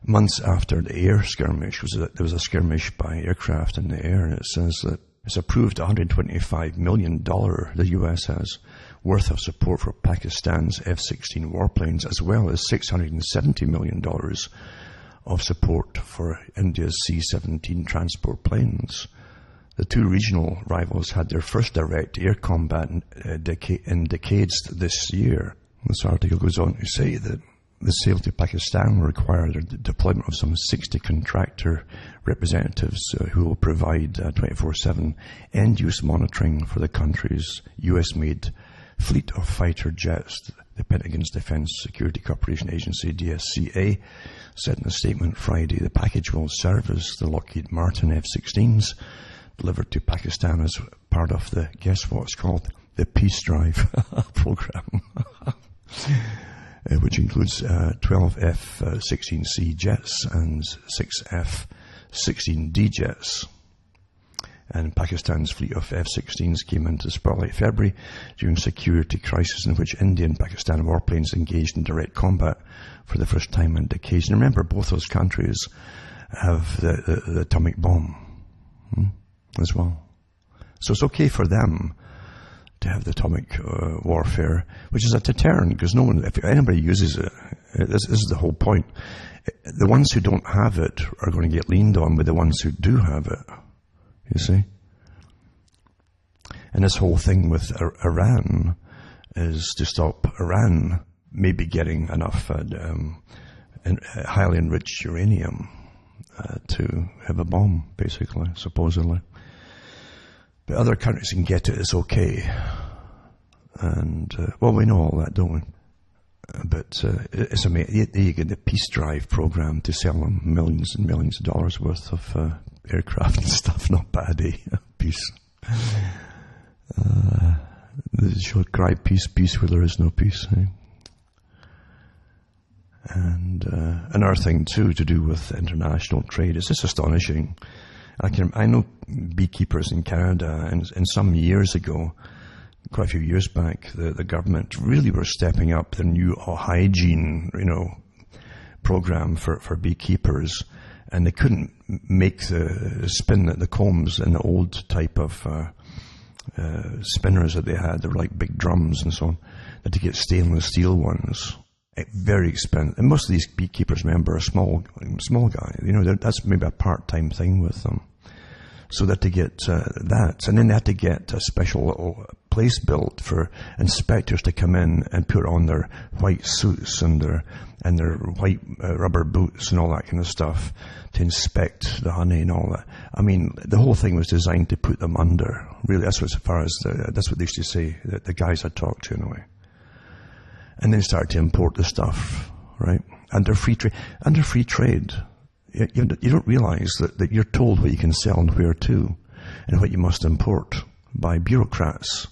Months after the air skirmish, there was a skirmish by aircraft in the air, and it says that it's approved $125 million, the US has, worth of support for Pakistan's F-16 warplanes, as well as $670 million of support for India's C-17 transport planes. The two regional rivals had their first direct air combat in decades this year. This article goes on to say that the sale to Pakistan will require the deployment of some 60 contractor representatives who will provide 24/7 end-use monitoring for the country's US-made fleet of fighter jets. The Pentagon's Defense Security Corporation Agency, DSCA, said in a statement Friday the package will service the Lockheed Martin F-16s delivered to Pakistan as part of the, guess what's called, the Peace Drive program, which includes 12 F-16C jets and 6 F-16D jets. And Pakistan's fleet of F-16s came into spotlight February during a security crisis in which India and Pakistan warplanes engaged in direct combat for the first time in decades. And remember, both those countries have the atomic bomb as well. So it's okay for them to have the atomic warfare, which is a deterrent, because no one, if anybody uses it, this is the whole point. The ones who don't have it are going to get leaned on by the ones who do have it. You see? And this whole thing with Iran is to stop Iran maybe getting enough highly enriched uranium to have a bomb, basically, supposedly. But other countries can get it, it's okay. And, well, we know all that, don't we? But it's amazing. You get the Peace Drive program to sell them millions and millions of dollars worth of aircraft and stuff. Not bad, eh? Peace. They should cry peace, peace where there is no peace. Eh? And another thing too to do with international trade is just astonishing. I know beekeepers in Canada, and some years ago, quite a few years back, the government really were stepping up the new hygiene, program for beekeepers, and they couldn't make spin the combs in the old type of spinners that they had. They were like big drums and so on. They had to get stainless steel ones, very expensive. And most of these beekeepers, remember, are small guy. That's maybe a part-time thing with them. So that to get that, and then they had to get a special little place built for inspectors to come in and put on their white suits and their white rubber boots and all that kind of stuff to inspect the honey and all that. I mean, the whole thing was designed to put them under. Really, that's what they used to say. The guys I talked to anyway. And then started to import the stuff, right? Under free trade. You don't realize that you're told what you can sell and where to, and what you must import by bureaucrats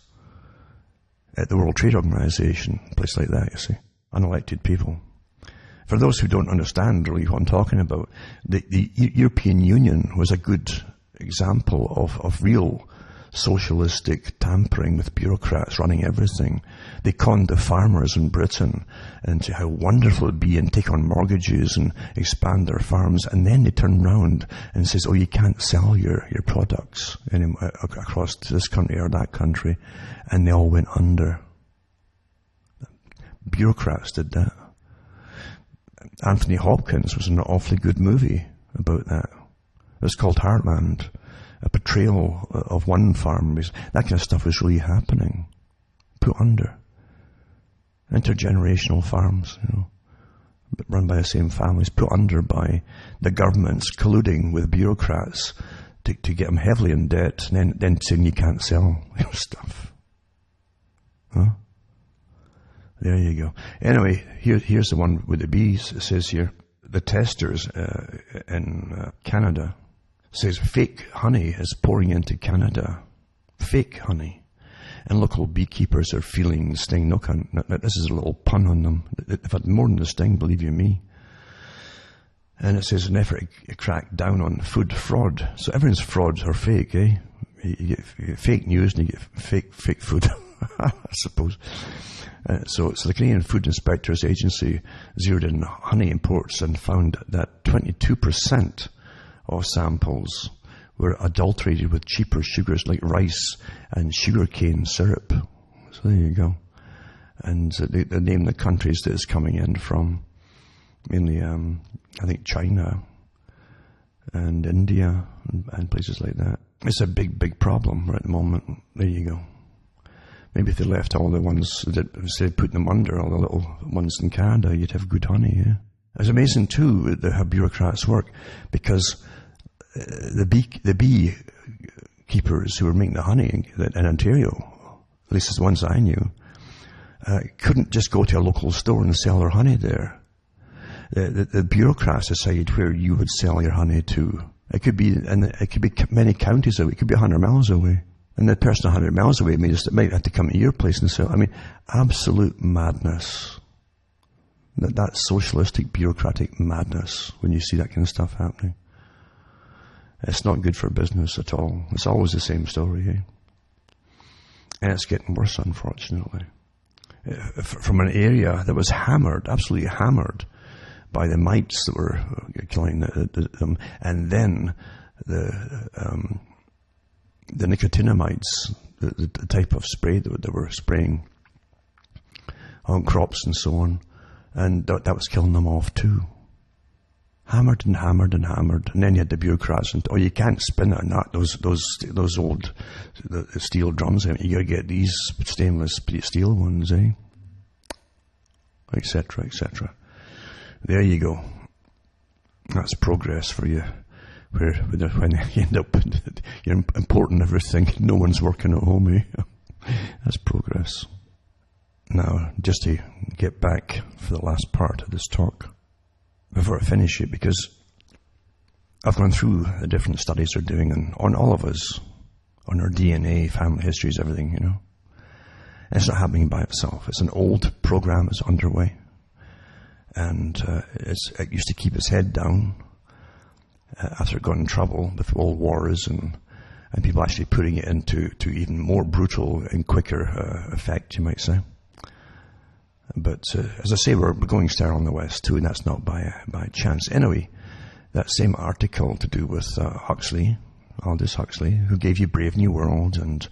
at the World Trade Organization, a place like that, you see, unelected people. For those who don't understand really what I'm talking about, the European Union was a good example of real socialistic tampering with bureaucrats running everything. They conned the farmers in Britain into how wonderful it would be and take on mortgages and expand their farms. And then they turn round and says, oh, you can't sell your products across this country or that country. And they all went under. Bureaucrats did that. Anthony Hopkins was an awfully good movie about that. It was called Heartland. A portrayal of one farm. That kind of stuff was really happening. Put under. Intergenerational farms, run by the same families, put under by the governments colluding with bureaucrats to get them heavily in debt, and then saying you can't sell stuff. Huh? There you go. Anyway, here's the one with the bees. It says here, the testers in Canada says fake honey is pouring into Canada. Fake honey. And local beekeepers are feeling the sting. No, this is a little pun on them. They've had more than the sting, believe you me. And it says an effort to crack down on food fraud. So everyone's fraud or fake, eh? You get fake news and you get fake food, I suppose. So the Canadian Food Inspectors Agency zeroed in honey imports and found that 22% of samples were adulterated with cheaper sugars like rice and sugarcane syrup. So there you go. And they name the countries that it's coming in from. Mainly, I think China and India and places like that. It's a big problem right at the moment. There you go. Maybe if they left all the ones that, instead of putting them under, all the little ones in Canada, you'd have good honey, yeah. It's amazing too how bureaucrats work, because the beekeepers who were making the honey in Ontario, at least the ones I knew, couldn't just go to a local store and sell their honey there. The bureaucrats decide where you would sell your honey to. It could be many counties away. It could be 100 miles away. And the person 100 miles away might have to come to your place and sell. I mean, absolute madness. That socialistic, bureaucratic madness when you see that kind of stuff happening. It's not good for business at all. It's always the same story, eh? And it's getting worse, unfortunately. From an area that was hammered, absolutely hammered, by the mites that were killing them, and then the nicotinamides, the type of spray that they were spraying on crops and so on, and that was killing them off too. Hammered and hammered and hammered, and then you had the bureaucrats, and you can't spin it or not. Those old the steel drums. You got to get these stainless steel ones, eh? Etc. Etc. There you go. That's progress for you. When you end up, you're importing everything. No one's working at home, eh? That's progress. Now, just to get back for the last part of this talk, before I finish it, because I've gone through the different studies they're doing on all of us, on our DNA, family histories, everything, And it's not happening by itself. It's an old program that's underway. And it used to keep its head down after it got in trouble with all wars and people actually putting it into even more brutal and quicker effect, you might say. But as I say, we're going sterile in the West too, and that's not by chance. Anyway, that same article to do with Aldous Huxley, who gave you Brave New World and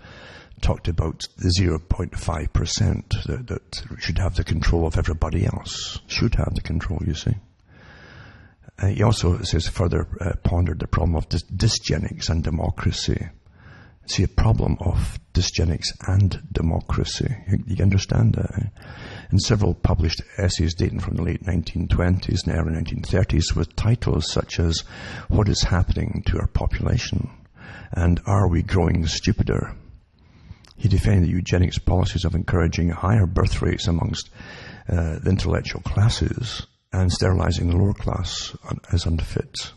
talked about the 0.5% that should have the control of everybody else. Should have the control, you see. He also says further pondered the problem of dysgenics and democracy. See, a problem of dysgenics and democracy. You understand that? Eh? In several published essays dating from the late 1920s and early 1930s with titles such as What is Happening to Our Population? And Are We Growing Stupider? He defended eugenics policies of encouraging higher birth rates amongst the intellectual classes and sterilizing the lower class as unfit,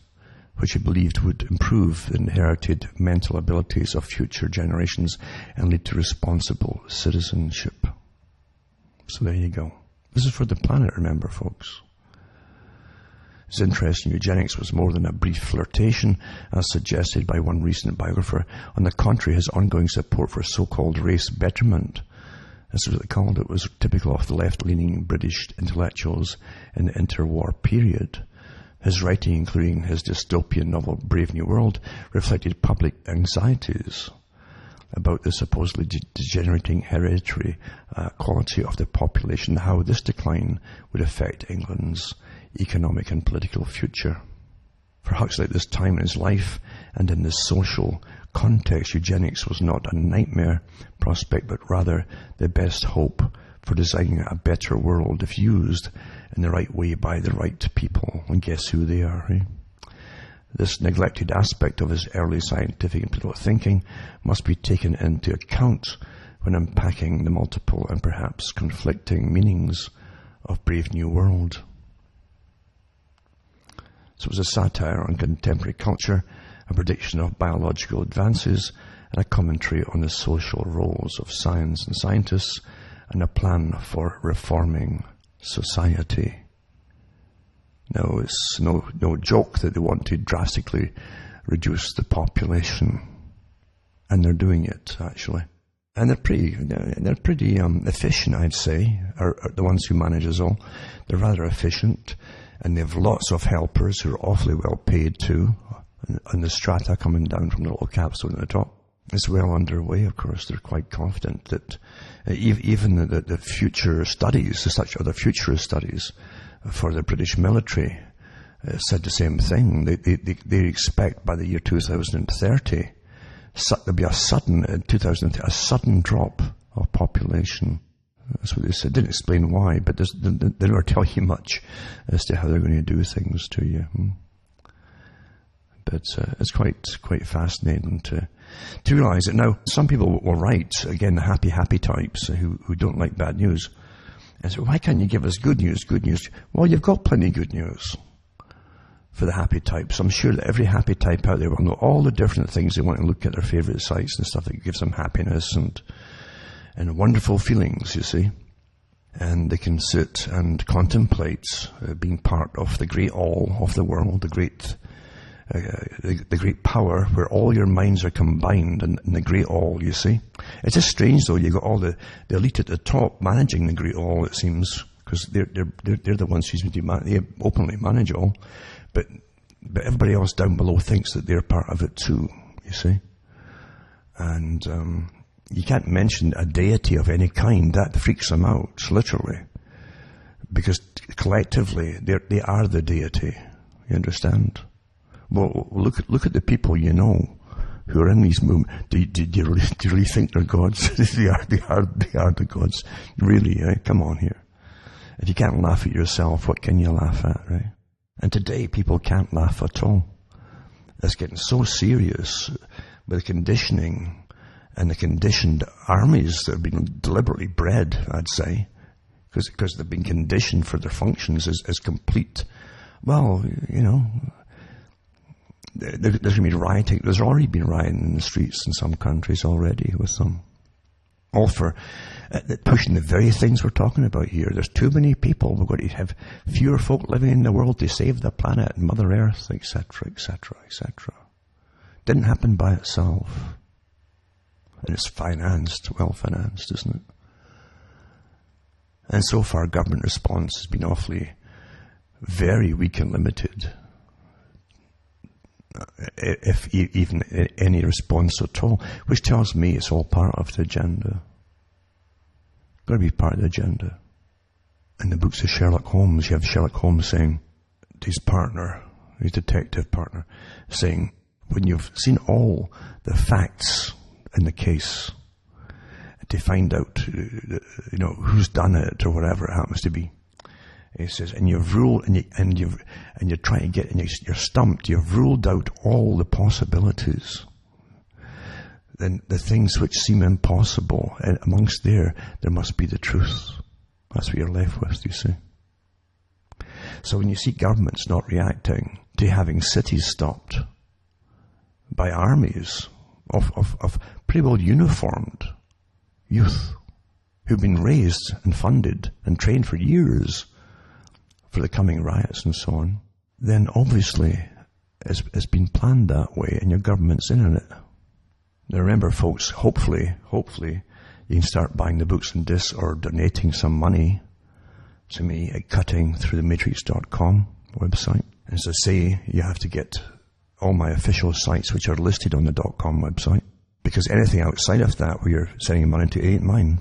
which he believed would improve the inherited mental abilities of future generations and lead to responsible citizenship. So there you go. This is for the planet, remember, folks. His interest in eugenics was more than a brief flirtation, as suggested by one recent biographer. On the contrary, his ongoing support for so-called race betterment, this is what they called it, was typical of the left-leaning British intellectuals in the interwar period. His writing, including his dystopian novel Brave New World, reflected public anxieties about the supposedly degenerating hereditary quality of the population, how this decline would affect England's economic and political future. For Huxley at this time in his life and in this social context, eugenics was not a nightmare prospect, but rather the best hope for designing a better world if used in the right way by the right people. And guess who they are, eh? This neglected aspect of his early scientific and political thinking must be taken into account when unpacking the multiple and perhaps conflicting meanings of Brave New World. So it was a satire on contemporary culture, a prediction of biological advances, and a commentary on the social roles of science and scientists, and a plan for reforming society. Now, it's no joke that they want to drastically reduce the population, and they're doing it, actually. And they're pretty efficient, I'd say, are the ones who manage us all. They're rather efficient, and they have lots of helpers who are awfully well paid too, and the strata coming down from the little capstone at the top. It's well underway, of course. They're quite confident that even the future studies, such other futurist studies for the British military, said the same thing. They expect by the year 2030, there'll be a sudden drop of population. That's what they said. Didn't explain why, but they never tell you much as to how they're going to do things to you. But it's quite fascinating to realize that now some people will write, again, the happy types who don't like bad news, and say, why can't you give us good news? Well, you've got plenty of good news for the happy types. I'm sure that every happy type out there will know all the different things they want to look at, their favorite sites and stuff that gives them happiness and wonderful feelings, you see. And they can sit and contemplate being part of the great all of the world, the great power where all your minds are combined in the great all, you see. It's just strange, though. You've got all the elite at the top managing the great all, it seems, because they're the ones who they openly manage all, but everybody else down below thinks that they're part of it too, you see. And you can't mention a deity of any kind. That freaks them out, literally, because collectively they are the deity. You understand? Well, look at the people you know who are in these movements. Do you really think they're gods? they are the gods. Really, eh? Come on here. If you can't laugh at yourself, what can you laugh at, right? And today, people can't laugh at all. It's getting so serious with the conditioning and the conditioned armies that have been deliberately bred, I'd say, because they've been conditioned for their functions as complete. Well, you know, there's going to be rioting. There's already been rioting in the streets in some countries already with them. All for pushing the very things we're talking about here. There's too many people. We've got to have fewer folk living in the world to save the planet and Mother Earth, etc., etc., etc. Didn't happen by itself. And it's well financed, isn't it? And so far, government response has been awfully very weak and limited, if even any response at all, which tells me it's all part of the agenda. Got to be part of the agenda. In the books of Sherlock Holmes, you have Sherlock Holmes saying to his partner, his detective partner, saying, when you've seen all the facts in the case, to find out, who's done it or whatever it happens to be, he says, and you've ruled, and you're trying to get, and you're stumped. You've ruled out all the possibilities. Then the things which seem impossible, and amongst there must be the truth. That's what you're left with, you see. So when you see governments not reacting to having cities stopped by armies of pretty well uniformed youth who've been raised and funded and trained for years for the coming riots and so on, then obviously it's been planned that way and your government's in on it. Now remember folks, hopefully you can start buying the books and discs or donating some money to me at cuttingthroughthematrix.com website. As I say, you have to get all my official sites which are listed on the .com website, because anything outside of that where you're sending money to ain't mine.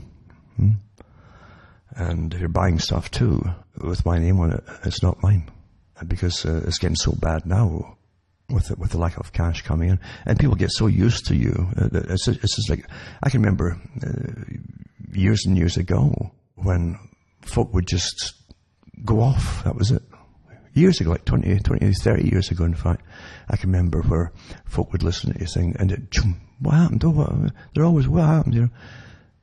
And if you're buying stuff too with my name on it, it's not mine, because it's getting so bad now with the lack of cash coming in, and people get so used to you. It's just like, I can remember years and years ago when folk would just go off. That was it. Years ago, like 20, 30 years ago, in fact, I can remember where folk would listen to you sing, and it, what happened? Oh, they're always, what happened? You know,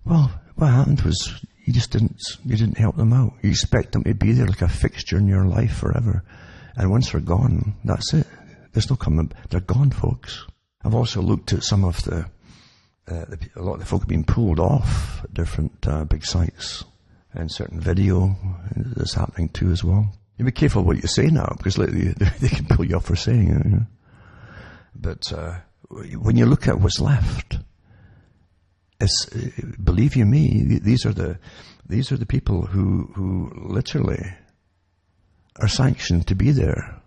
well, what happened was you didn't help them out. You expect them to be there like a fixture in your life forever, and once they're gone, that's it. There's no coming. They're gone, folks. I've also looked at some of a lot of the folk have been pulled off at different big sites, and certain video that's happening too as well. You be careful what you say now, because they can pull you off for saying it. You know? But when you look at what's left, believe you me, these are the people who literally are sanctioned to be there.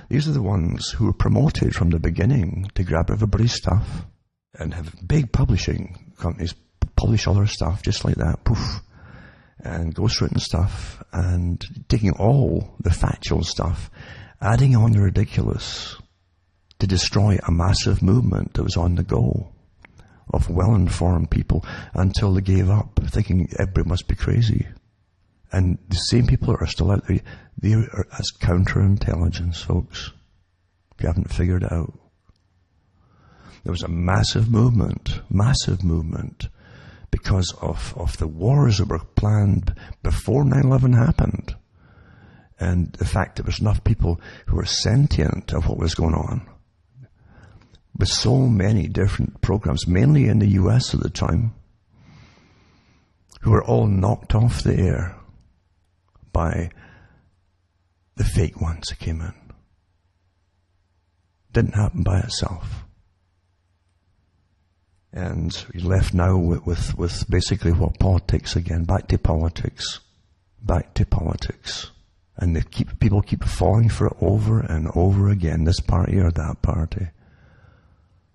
These are the ones who were promoted from the beginning to grab everybody's stuff and have big publishing companies publish all their stuff just like that, poof, and ghostwritten stuff, and taking all the factual stuff, adding on the ridiculous to destroy a massive movement that was on the go of well-informed people until they gave up, thinking everybody must be crazy. And the same people that are still out there, they are as counterintelligence, folks, if you haven't figured it out. There was a massive movement, because of the wars that were planned before 9/11 happened. And the fact there was enough people who were sentient of what was going on. With so many different programs, mainly in the US at the time, who were all knocked off the air by the fake ones that came in. Didn't happen by itself. And you're left now with basically what politics again, back to politics. And people keep falling for it over and over again, this party or that party.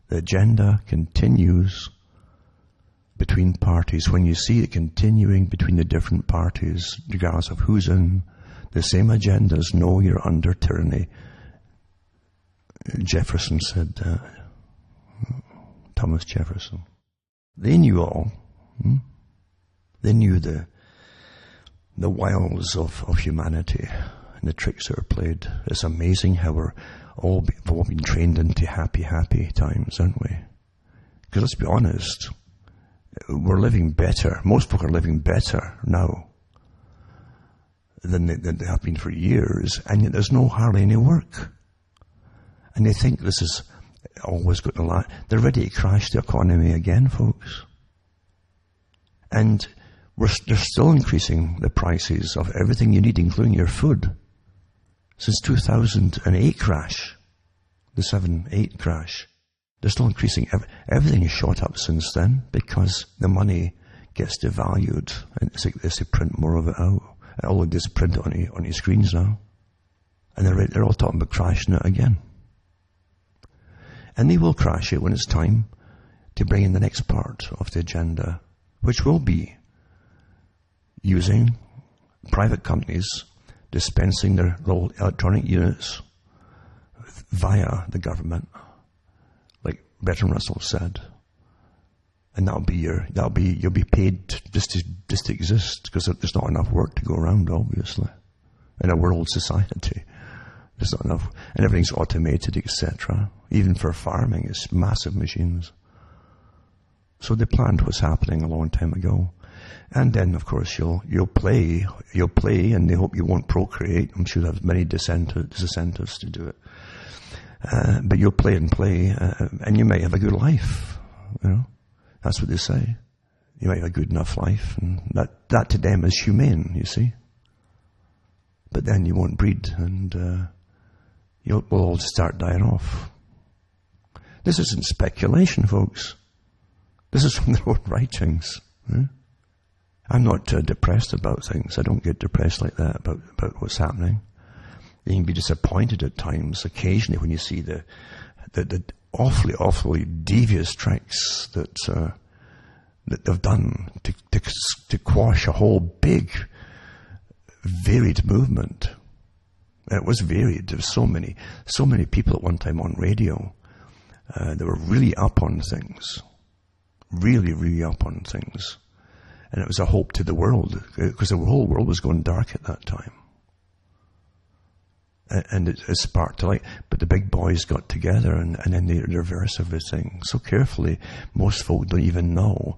The agenda continues between parties. When you see it continuing between the different parties, regardless of who's in, the same agendas, know you're under tyranny. Jefferson said that. Thomas Jefferson. They knew all. They knew the wiles of humanity and the tricks that are played. It's amazing how we've all been trained into happy times, aren't we? Because let's be honest, we're living better. Most folk are living better now than they have been for years, and yet there's hardly any work. And they think this is always going to last. They're ready to crash the economy again, folks. And they're still increasing the prices of everything you need, including your food. Since 2008 crash, the 7-8 crash, they're still increasing. Everything has shot up since then because the money gets devalued, and it's like they print more of it out. And all of this print on your screens now. And they're all talking about crashing it again. And they will crash it when it's time to bring in the next part of the agenda, which will be using private companies dispensing their little electronic units via the government, like Bertrand Russell said. And you'll be paid just to exist, because there's not enough work to go around, obviously, in a world society. There's not enough, and everything's automated, etc. Even for farming, it's massive machines. So they planned what's happening a long time ago. And then, of course, you'll play, and they hope you won't procreate. I'm sure there's many disincentives to do it. But you'll play, and you might have a good life, you know. That's what they say. You might have a good enough life, and that to them is humane, you see. But then you won't breed, and we'll all start dying off. This isn't speculation, folks. This is from their own writings. I'm not depressed about things. I don't get depressed like that about what's happening. You can be disappointed at times, occasionally, when you see the awfully devious tricks that they've done to quash a whole big, varied movement. It was varied. There were so many people at one time on radio that were really up on things. Really up on things. And it was a hope to the world, because the whole world was going dark at that time. And it sparked a light. But the big boys got together and then they reverse everything so carefully, most folk don't even know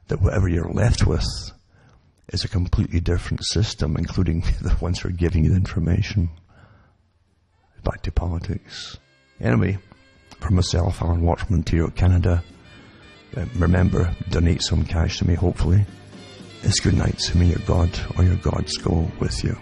that whatever you're left with is a completely different system, including the ones who are giving you the information. Back to politics. Anyway, for myself, Alan Watt from Ontario, Canada, remember, donate some cash to me, hopefully. It's good night. So may your God or your gods go with you.